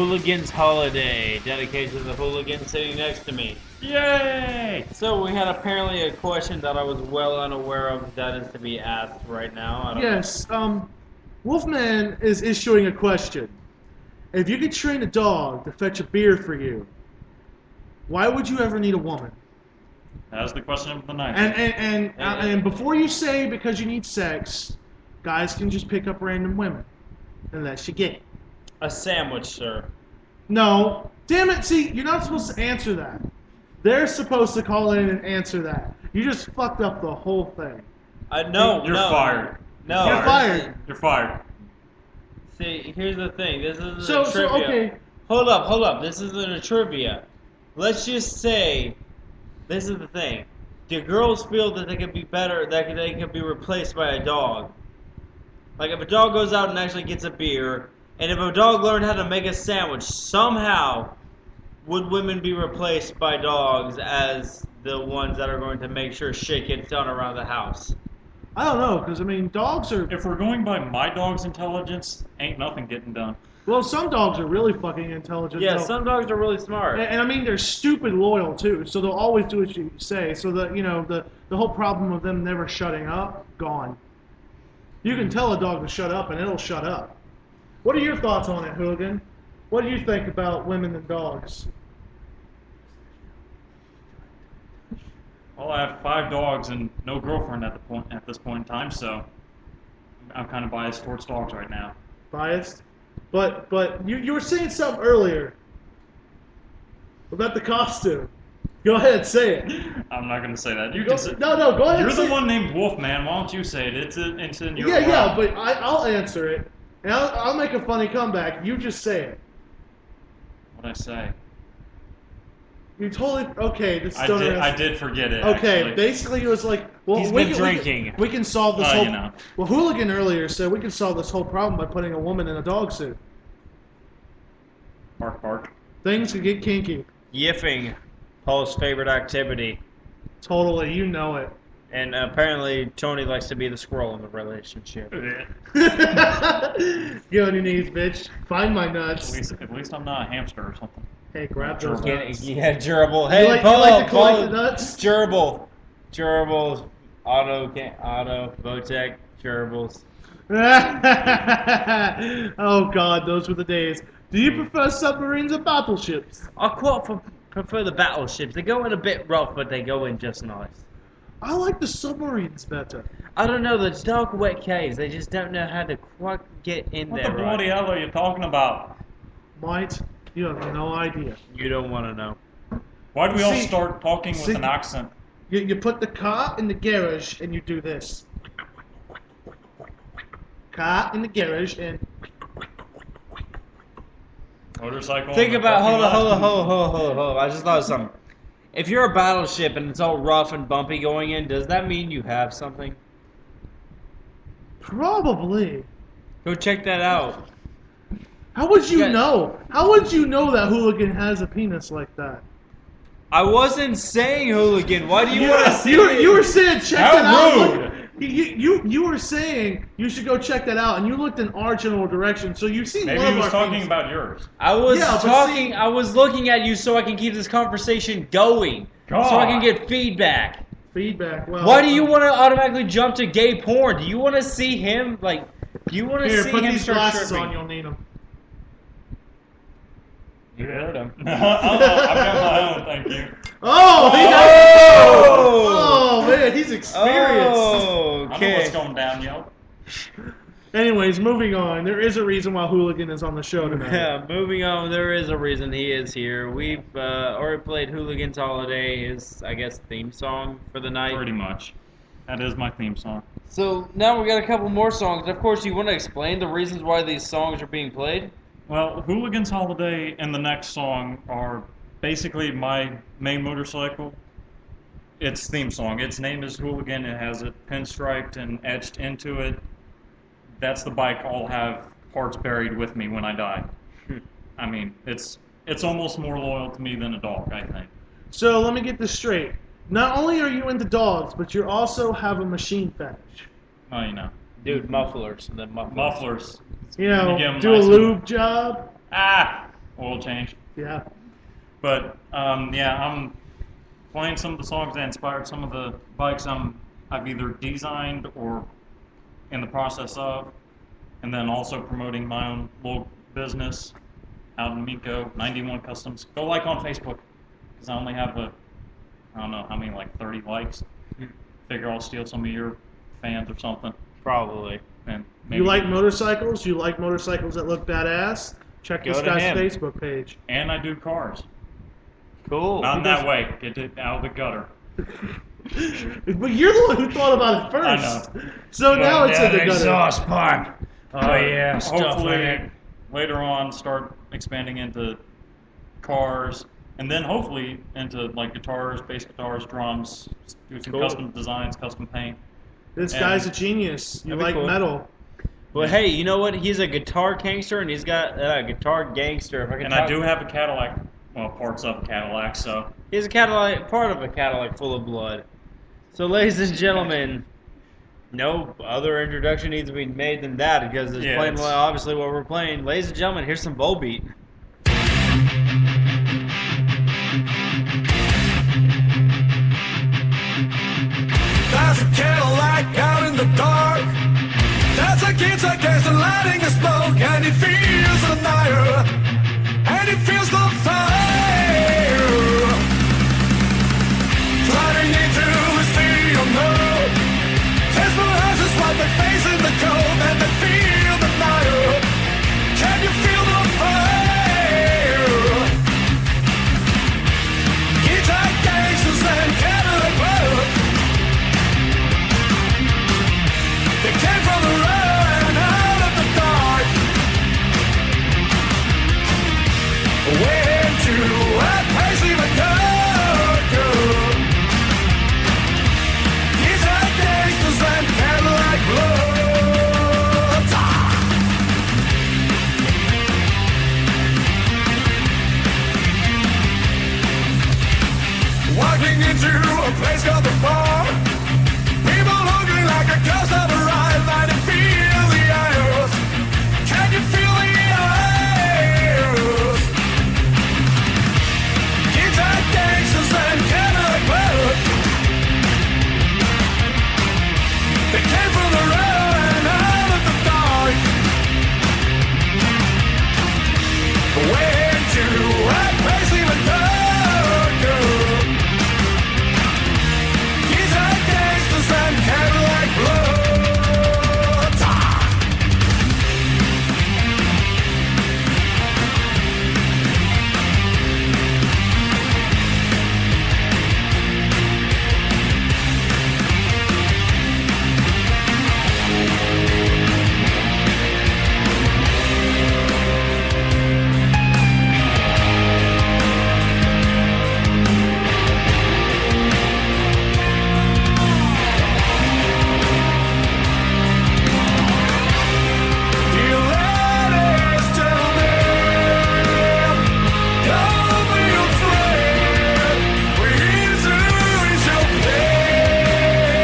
Hooligan's Holiday, dedicated to the hooligan sitting next to me. Yay! So we had apparently a question that I was well unaware of that is to be asked right now. I don't know. Yes, Wolfman is issuing a question. If you could train a dog to fetch a beer for you, why would you ever need a woman? That's the question of the night. And before you say because you need sex, guys can just pick up random women, unless you get it. A sandwich, sir. No, damn it! See, you're not supposed to answer that. They're supposed to call in and answer that. You just fucked up the whole thing. No, You're no. fired. No. You're fired. You're fired. See, here's the thing. This isn't So a trivia. okay. Hold up. This isn't a trivia. Let's just say, this is the thing. Do girls feel that they could be better, that they could be replaced by a dog? Like if a dog goes out and actually gets a beer, and if a dog learned how to make a sandwich, somehow would women be replaced by dogs as the ones that are going to make sure shit gets done around the house? I don't know, because I mean, dogs are. If we're going by my dog's intelligence, ain't nothing getting done. Well, some dogs are really fucking intelligent. Yeah, though. some dogs are really smart. And I mean, they're stupid loyal too, so they'll always do what you say. So the whole problem of them never shutting up, gone. You can tell a dog to shut up, and it'll shut up. What are your thoughts on it, Hooligan? What do you think about women and dogs? Well, I have 5 dogs and no girlfriend at this point in time, so I'm kind of biased towards dogs right now. Biased? But you were saying something earlier about the costume. Go ahead, say it. I'm not going to say that. You Go, can say. no, go ahead. You're say the one named Wolfman. Why don't you say it? It's in your. Yeah, but I'll answer it, and I'll make a funny comeback. You just say it. What'd I say? You totally okay. This is I did forget it. Okay, actually. basically it was like, well, He's we been can, drinking. We can solve this Oh, whole. you know. Well, Hooligan earlier said we can solve this whole problem by putting a woman in a dog suit. Bark, bark. Things could get kinky. Yiffing, Paul's favorite activity. Totally, you know it. And apparently Tony likes to be the squirrel in the relationship. Get on your knees, bitch. Find my nuts. At least I'm not a hamster or something. Hey, grab those nuts. Yeah, gerbil. Hey, you like Paul, to collect Paul, the nuts? gerbil. Gerbils. Auto, Votech, gerbils. Oh God, those were the days. Do you prefer submarines or battleships? I quite prefer the battleships. They go in a bit rough, but they go in just nice. I like the submarines better. I don't know, the dark, wet caves, they just don't know how to quite get in What there the right. bloody hell are you talking about? Might, you have no idea. You don't want to know. Why do we all See- start talking with see- an accent? You put the car in the garage and you do this. Car in the garage and Motorcycle. Think in the about, parking lot? hold on. I just thought of something. If you're a battleship and it's all rough and bumpy going in, does that mean you have something? probably. Go check that out. How would you Yeah. know? How would you know that Hooligan has a penis like that? I wasn't saying hooligan. Why do you want to see You were saying check How that out. rude. Like, you were saying you should go check that out, and you looked in our general direction. So you've seen Maybe one he of was our talking penises. about yours. I was Yeah, but talking. see- I was looking at you so I can keep this conversation going, so I can God. get feedback. feedback. Well, Why do you want to automatically jump to gay porn? Do you want to see him like? Do you want to Here, see put him these start glasses stripping? on. You'll need them. You heard him. I've got my own, thank you. Oh, he Oh! oh man, he's experienced. Oh, I know okay. what's going down, yo. Anyways, moving on. There is a reason why Hooligan is on the show tonight. Yeah, moving on. There is a reason he is here. We've already played Hooligan's Holiday, his, I guess, theme song for the night. Pretty much. That is my theme song. So now we got a couple more songs. Of course, you want to explain the reasons why these songs are being played? Well, Hooligan's Holiday and the next song are basically my main motorcycle. Its theme song. Its name is Hooligan. It has it pinstriped and etched into it. That's the bike I'll have parts buried with me when I die. I mean, it's almost more loyal to me than a dog, I think. So let me get this straight. Not only are you into dogs, but you also have a machine fetish. Oh, you know. Dude, mufflers. The mufflers. Mufflers. You know, You get 'em do a nice and- lube job. Ah! oil change. Yeah. But yeah, I'm playing some of the songs that inspired some of the bikes I've either designed or in the process of, and then also promoting my own little business out in Miko, 91 Customs. Go like on Facebook, because I only have I don't know how many, like 30 likes. Figure I'll steal some of your fans or something. Probably. And You like motorcycles? You like motorcycles that look badass? Check Go this to guy's him. Facebook page. And I do cars. Cool. Not in that way. Get it out of the gutter. But you're the one who thought about it first. I know. So now it's in the gutter. exhaust pipe. Oh yeah, stuff in Hopefully it. later on start expanding into cars, and then hopefully into like guitars, bass guitars, drums, do some Cool. custom designs, custom paint. This And- guy's a genius. You That'd be like cool. metal. But hey, you know what? He's a guitar gangster, and he's got a guitar gangster. If I can And talk. I do have a Cadillac, well, parts of a Cadillac, so He's a Cadillac, part of a Cadillac full of blood. So, ladies and gentlemen, no other introduction needs to be made than that because it's Yeah, playing it's- obviously what we're playing. Ladies and gentlemen, here's some Volbeat. There's a Cadillac out in the dark. There's a kid against the lighting the smoke, and he feels the fire, and he feels the fire. Driving into the city of no. Tesla houses while they face in the cold, and they feel the fire. Can you feel the fire? Guitar gangsters and Cadillac road. They came from the road and out of the dark. Went to a place even darker. These are gangsters and Cadillac blood. Walking into a place called the bar. People hungry like a ghost of a ride, and they feel the aisles. Can you feel the aisles? Guitar gangsters and Cadillac blood. They came from the road and out of the dark. Went to a place even darker. Guitar gangsters and Cadillac blood. You ladies tell me, don't be afraid. We're here to ease your pain.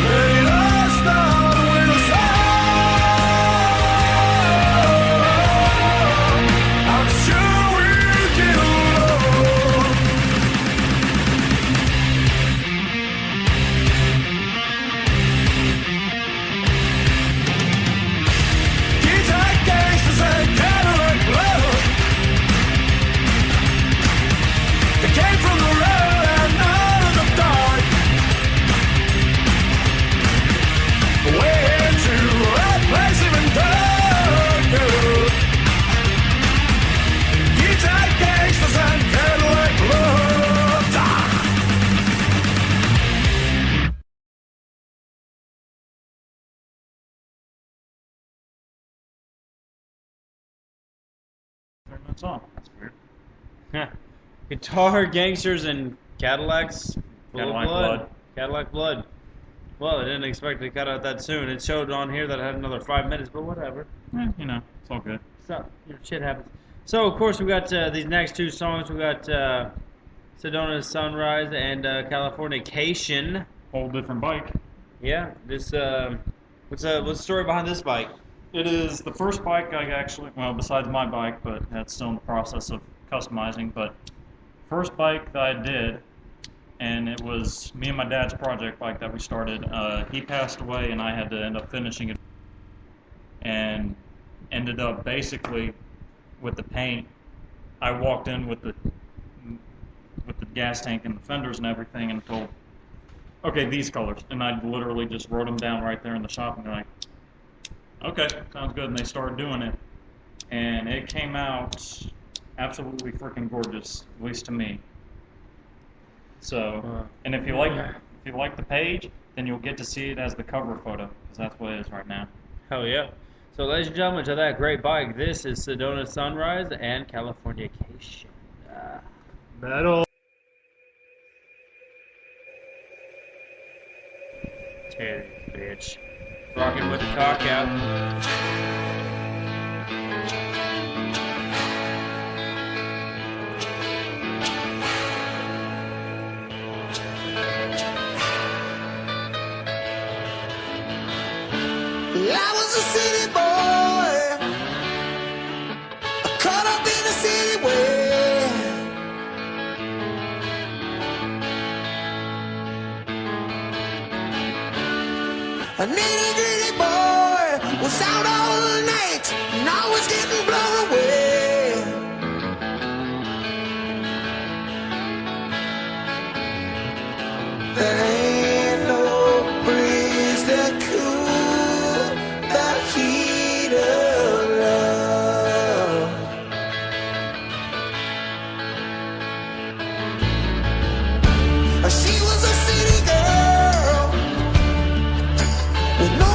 Let us start with a song. I'm sure we can love. Guitar gangsters and Cadillac blood. They came from the road and out of the dark. Went to a place even darker. Guitar gangsters and Cadillac blood. that's all. That's weird. Guitar gangsters and Cadillacs full Cadillac of blood. blood. Cadillac blood. Well, I didn't expect to cut out that soon. It showed on here that I had another 5 minutes, but whatever. You know, it's all good. So, shit happens. So, of course, we got these next two songs. We got Sedona's Sunrise and Californication. Whole different bike. Yeah, this what's the story behind this bike? It is the first bike I actually, well, besides my bike, but that's still in the process of customizing, but first bike that I did, and it was me and my dad's project bike that we started. He passed away, and I had to end up finishing it, and ended up basically with the paint. I walked in with the gas tank and the fenders and everything, and told, okay, these colors, and I literally just wrote them down right there in the shop, and they're like, okay, sounds good, and they started doing it, and it came out absolutely freaking gorgeous, at least to me. So, and if you like the page, then you'll get to see it as the cover photo, because that's what it is right now. Hell yeah. So, ladies and gentlemen, to that great bike, this is Sedona Sunrise and Californication. Metal. Titty, bitch. Rocking with the cock out. I was a city boy, caught up in the city way. A nitty gritty boy was out all night and always getting blown away. There ain't no breeze that cool the heat of love. She was a city girl with no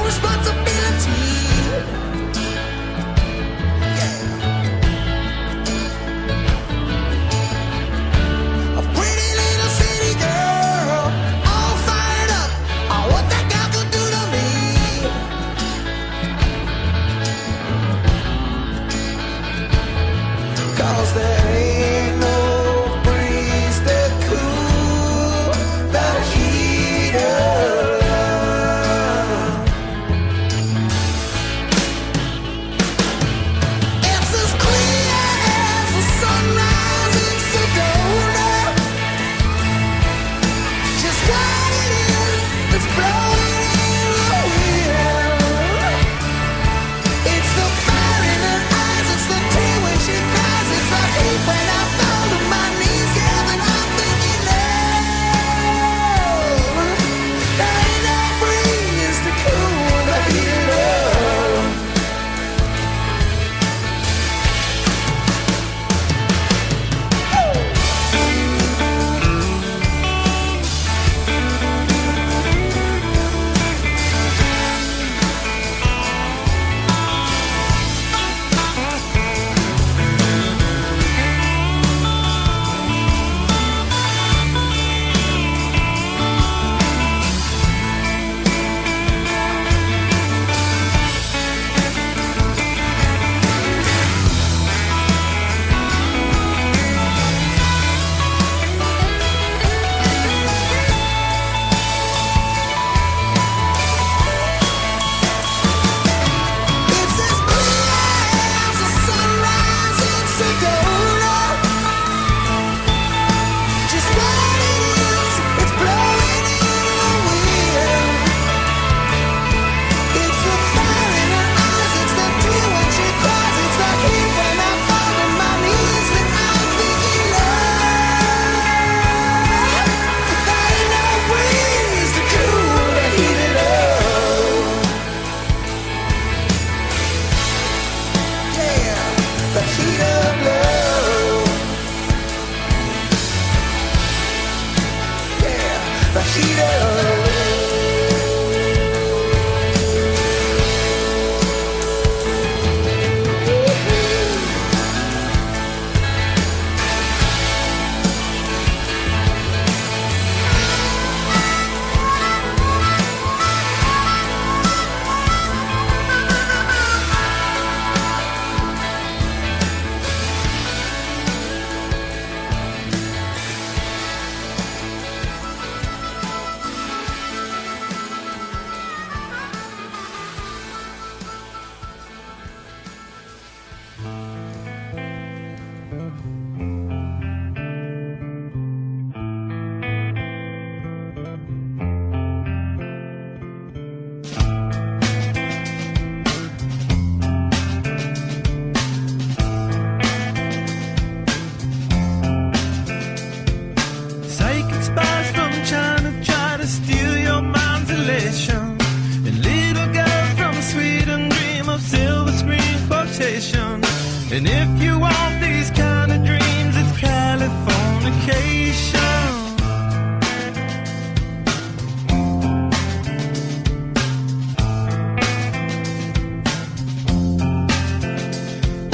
And if you want these kind of dreams, it's Californication.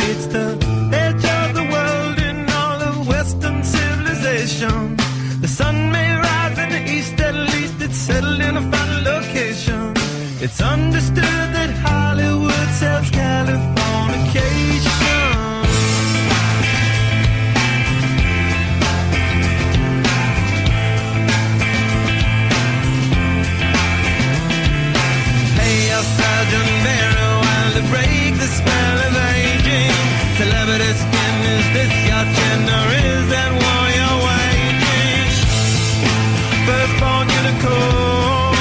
It's the edge of the world in all of Western civilization. The sun may rise in the east, at least it's settled in a final location. It's understood that Hollywood sells Californication. Hey, a Sergeant Barrow, while to break the spell of aging. Celebrity skin, is this your chin or is that war you're waging? Firstborn unicorn,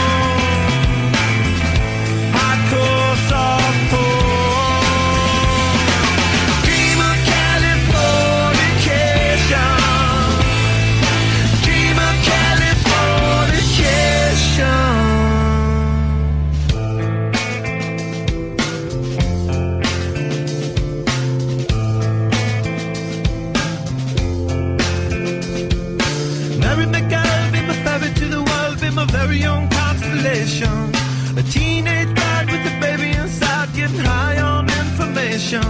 hardcore softcore. Dream of Californication. Dream of Californication. Marry the girl, be my fairy to the world, be my very own constellation. A teenage bride with a baby inside, getting high on information.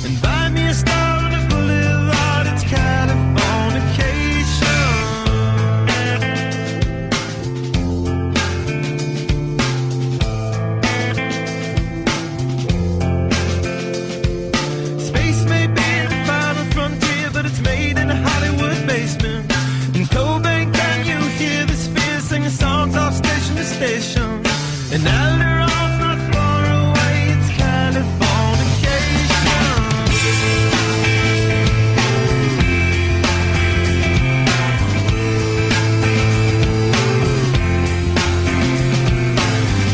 And buy me a star on a boulevard, it's Californication. Space may be the final frontier, but it's made in a Hollywood basement. In Cobain, can you hear the sphere singing songs off station to station? And Alderon's not far away, it's Californication.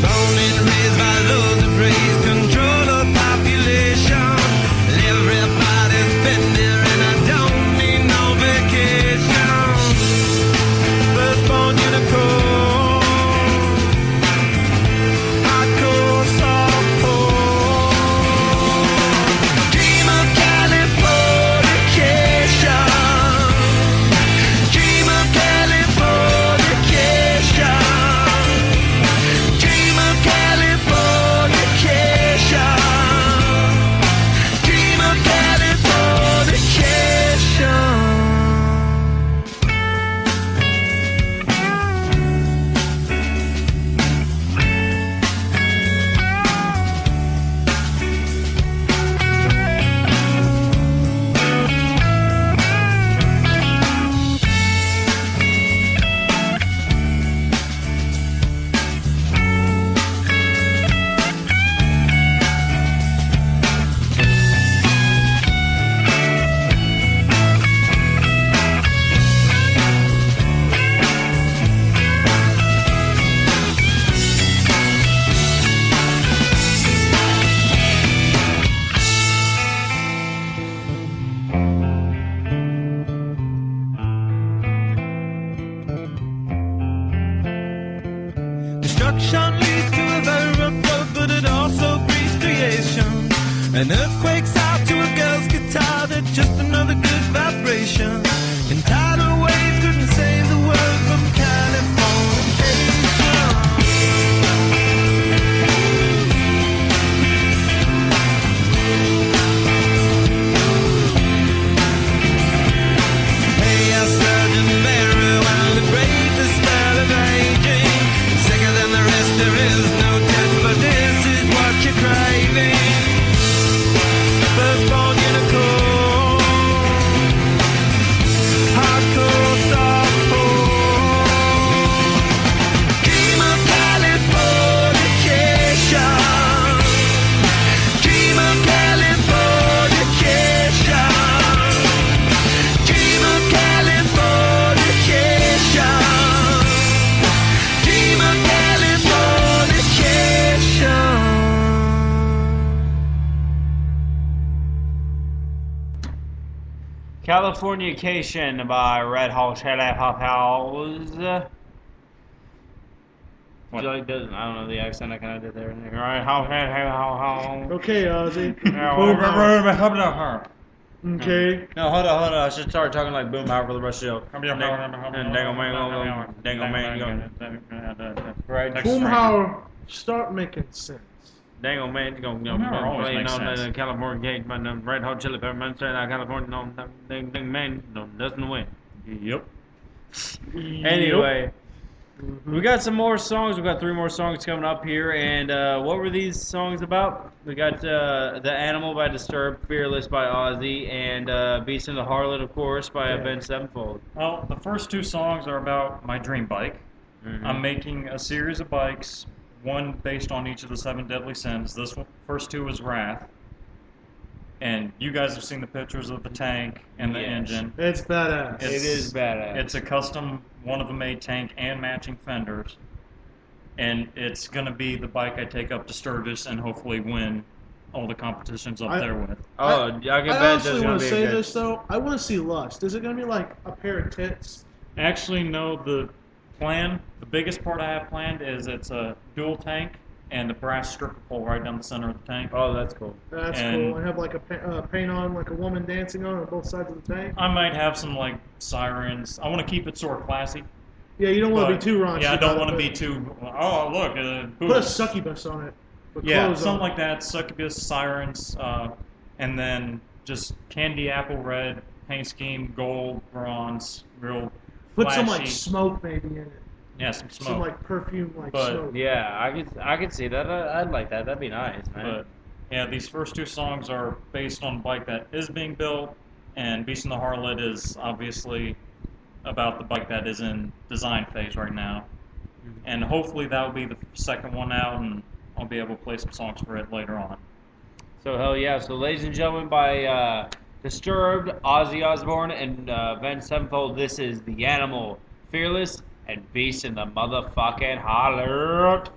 Born and raised by those who praise control of population. Everybody's been there and I don't need no vacation. Firstborn unicorn, hardcore softcore. Dream of Californication. Dream of Californication. Dream of Californication. Dream of Californication. Destruction leads to a very rough road, but it also breeds creation. An earthquake's out to a girl's guitar, that's just another good vibration. And tidal waves couldn't save the world from Californication. Hey, a Sergeant Barrow, while to break the spell of aging. Sicker than the rest, there is no test, but this is what you're craving. Firstborn unicorn, hardcore softcore. Dream of Californication. Dream of Californication. Dream of Californication. Dream of Californication. Californication by Red Hot Chili Peppers. Do you like the, I don't know, the accent I kind of did there. All right, how. Okay, Ozzy. Okay. No, hold on. I should start talking like Boomhauer for the rest of the show. Right. Boomhauer, start making sense. Dango man, go Boomhauer always play makes on sense. the California gate, but the Red Hot Chili Pepper man straight out California, no, ding man, no, doesn't win. Yep. Anyway, we got some more songs. We got 3 more songs coming up here, and what were these songs about? We got The Animal by Disturbed, Fearless by Ozzy, and Beast and the Harlot, of course, by Avenged Sevenfold. Well, the first 2 songs are about my dream bike. Mhm. I'm making a series of bikes, one based on each of the 7 deadly sins. This one, first 2 is Wrath. And you guys have seen the pictures of the tank and the Yes. engine. It's badass. It is badass. It's a custom, one-of-a-made tank and matching fenders. And it's going to be the bike I take up to Sturgis and hopefully win all the competitions up there with. Oh, I can I bet there's honestly gonna want be to a say good. this though. I want to see Lust. Is it going to be like a pair of tits? Actually, no, the plan, the biggest part I have planned is it's a dual tank and the brass stripper pole right down the center of the tank. Oh, that's cool. That's And- cool. I have like a paint on, like a woman dancing on both sides of the tank. I might have some like sirens. I want to keep it sort of classy. Yeah, you don't want to be but- too raunchy. Yeah, I don't about want to it, be too. Oh, look. but Put a succubus on it. With Yeah, clothes something on. like that. Succubus, sirens, and then just candy apple red paint scheme, gold, bronze, real Put flashy. some like smoke maybe in it. Yeah, some smoke. Some like perfume like But- smoke. Yeah, I could see that. I'd like that. That'd be nice, man. But yeah, these first 2 songs are based on a bike that is being built, and Beast and the Harlot is obviously about the bike that is in design phase right now. And hopefully that will be the second one out, and I'll be able to play some songs for it later on. So hell yeah! So ladies and gentlemen, by Disturbed, Ozzy Osbourne, and Avenged Sevenfold, this is The Animal, Fearless, and Beast in the motherfucking Harlot.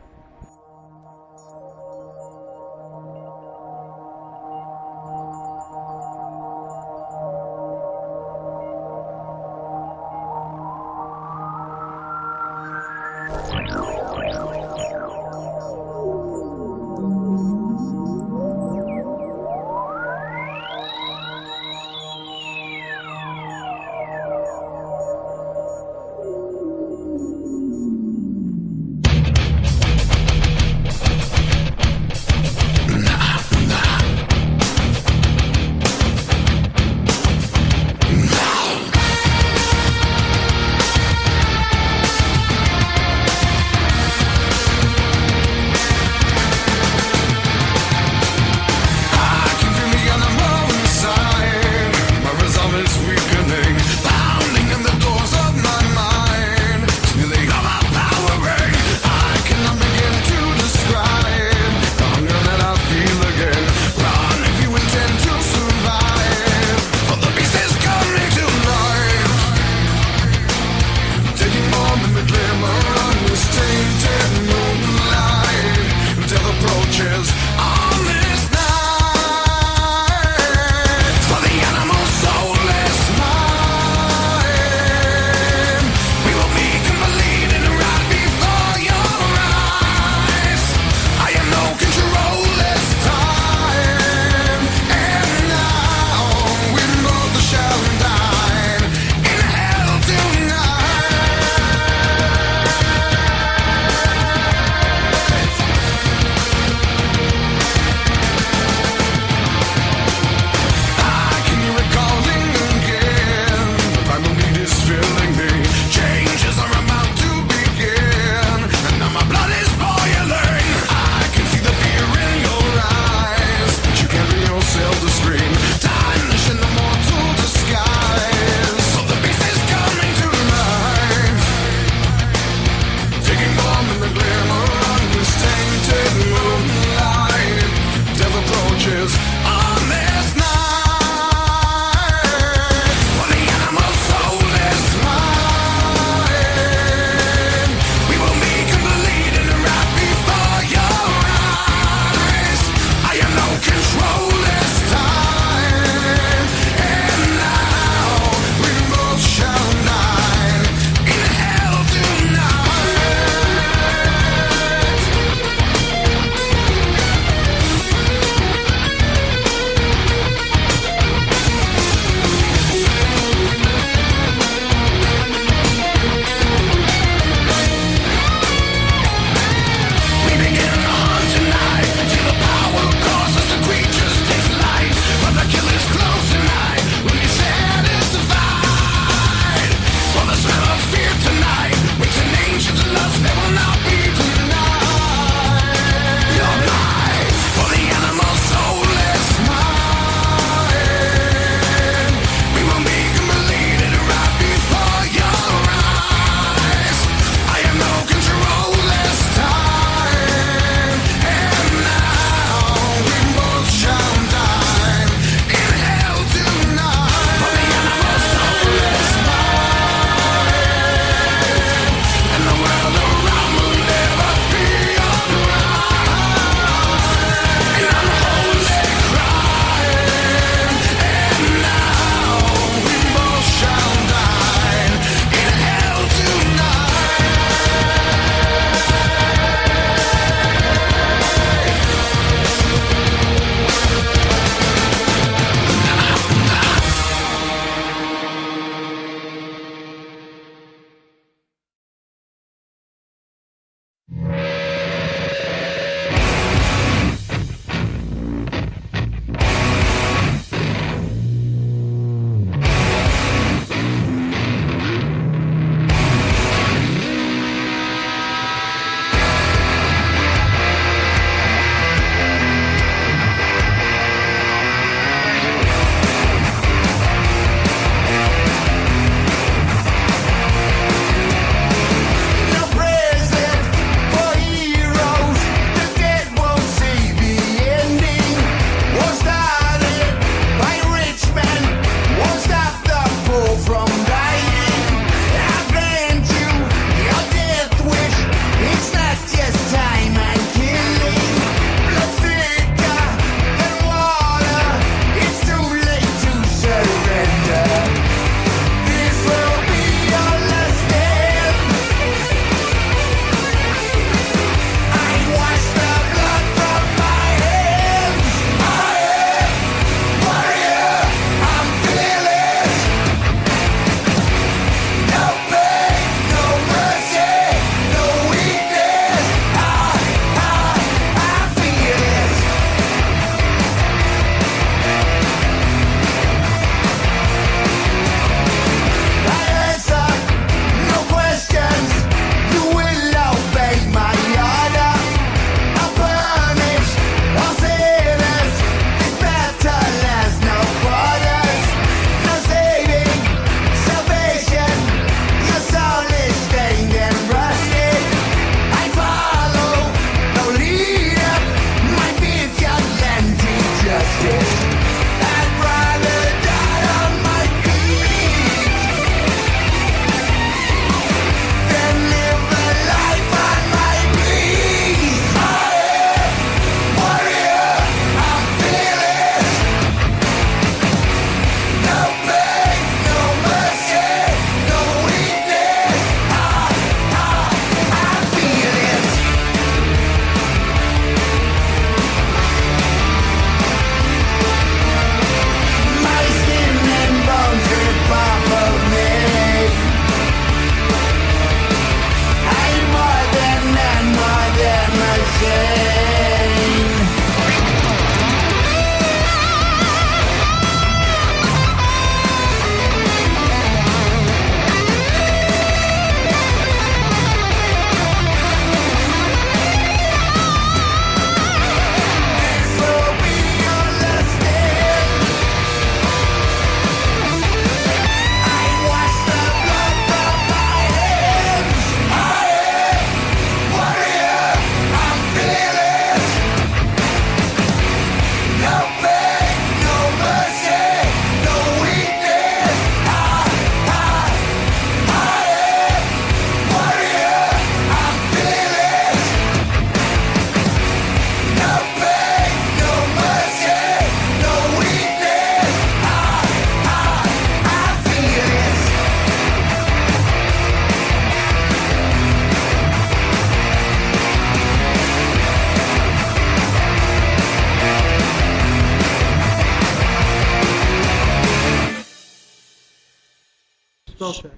Spell check.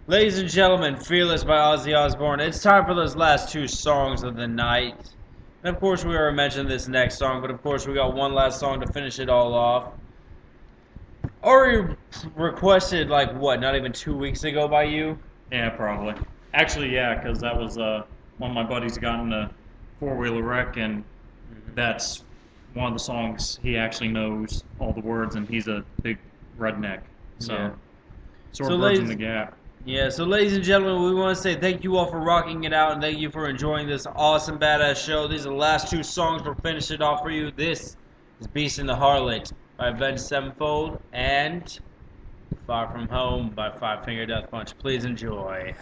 Ladies and gentlemen, Fearless by Ozzy Osbourne. It's time for those last two songs of the night. And of course, we already mentioned this next song, but of course, we got one last song to finish it all off. Already requested, like, what, not even 2 weeks ago by you? Yeah, probably. Actually, yeah, because that was one of my buddies got in a four-wheeler wreck, and that's one of the songs he actually knows all the words, and he's a big redneck. So, Yeah. sort So of bridging ladies- the gap. Yeah, so ladies and gentlemen, we want to say thank you all for rocking it out, and thank you for enjoying this awesome, badass show. These are the last two songs we're finishing off for you. This is Beast and the Harlot by Avenged Sevenfold, and Far From Home by Five Finger Death Punch. Please enjoy.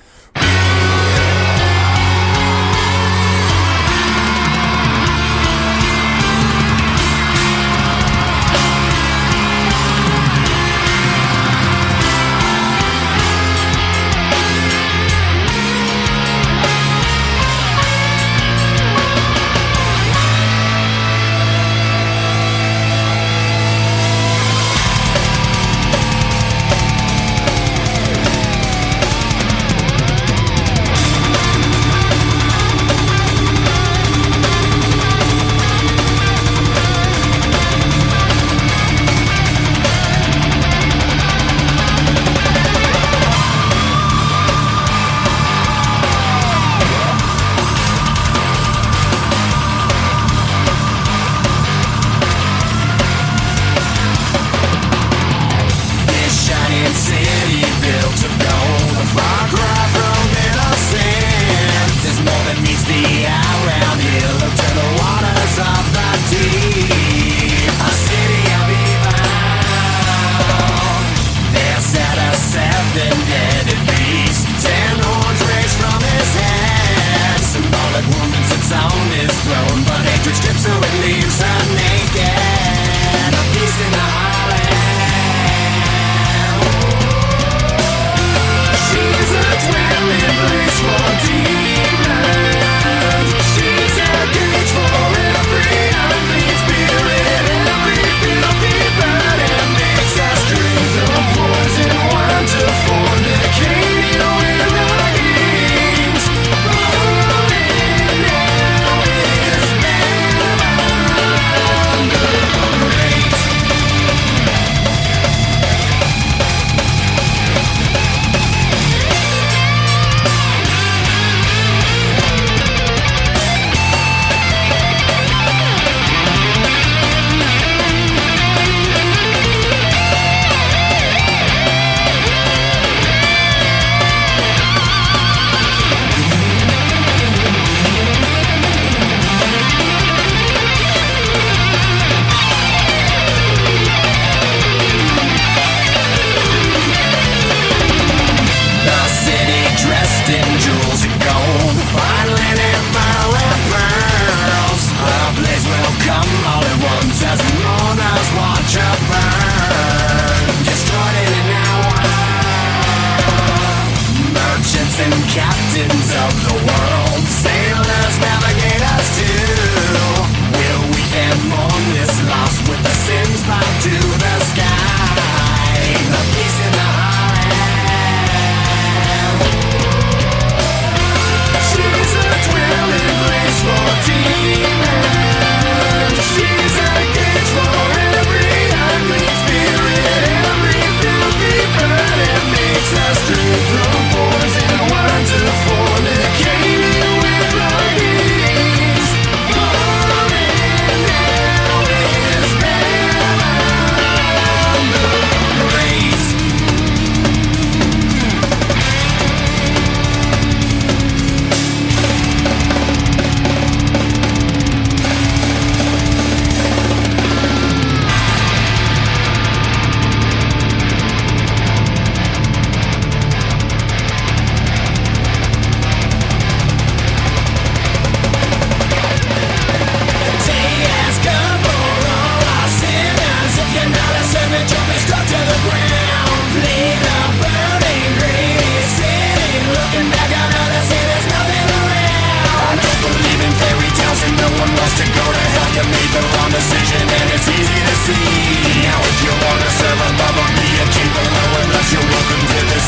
see. Now if you wanna serve a love or be a king below, unless you're welcome to this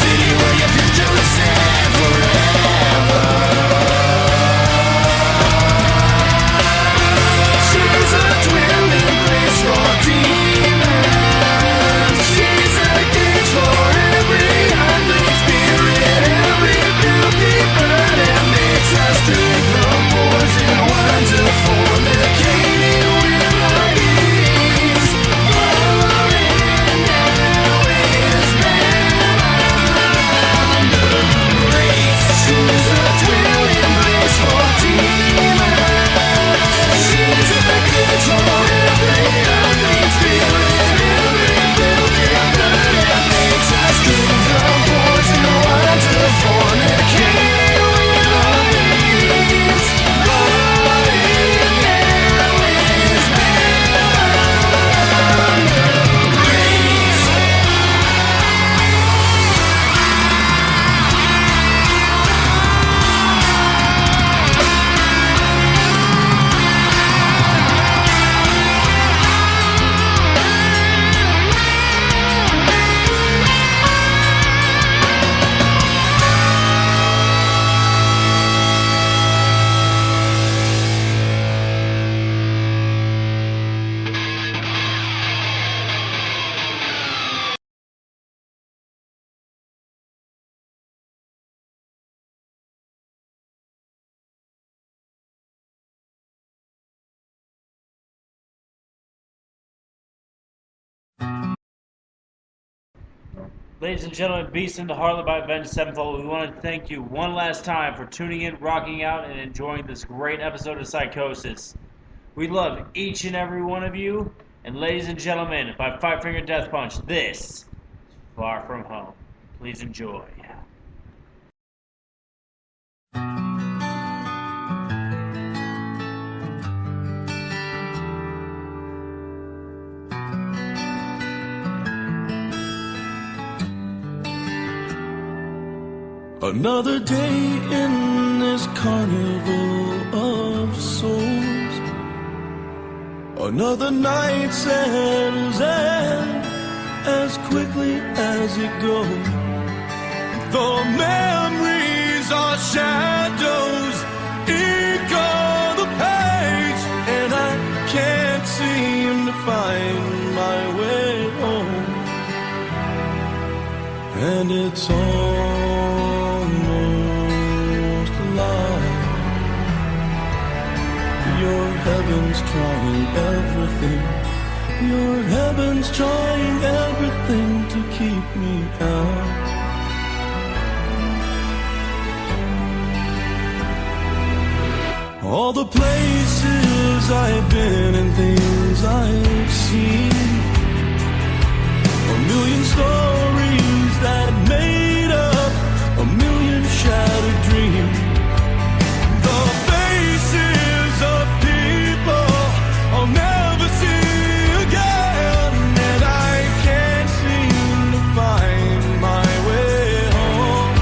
Ladies and gentlemen, Beast in the Harlot by Avenged Sevenfold, we want to thank you one last time for tuning in, rocking out, and enjoying this great episode of Psychosis. We love each and every one of you, and ladies and gentlemen, by Five Finger Death Punch, this is Far From Home. Please enjoy. Another day in this carnival of souls. Another night settles in as quickly as it goes. The memories are shadows, ink on the page, and I can't seem to find my way home. And it's almost like your heaven's trying everything. Your heaven's trying everything to keep me out. All the places I've been and things I've seen, a million stories that made up a million shattered dreams. The faces of people I'll never see again, and I can't seem to find my way home.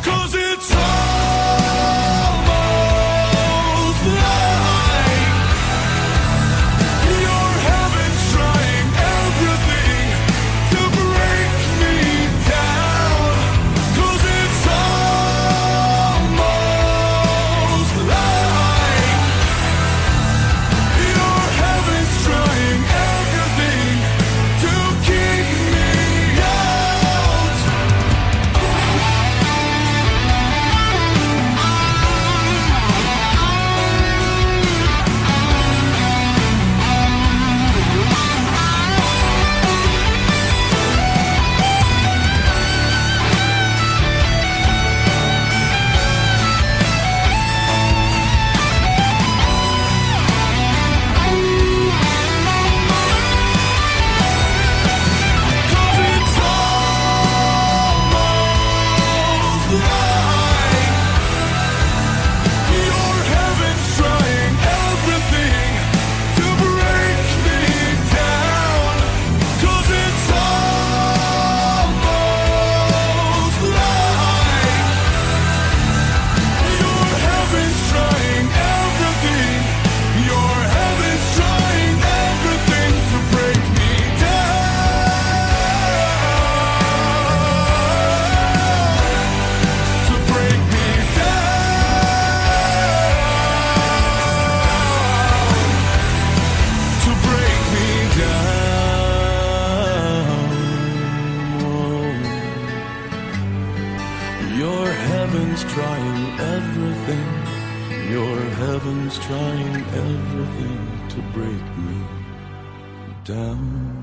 'Cause it's almost like your heaven's trying everything to break me down. 'Cause it's almost like your heaven's trying everything to keep me out. Your heaven's trying everything. Your heaven's trying everything to break me down.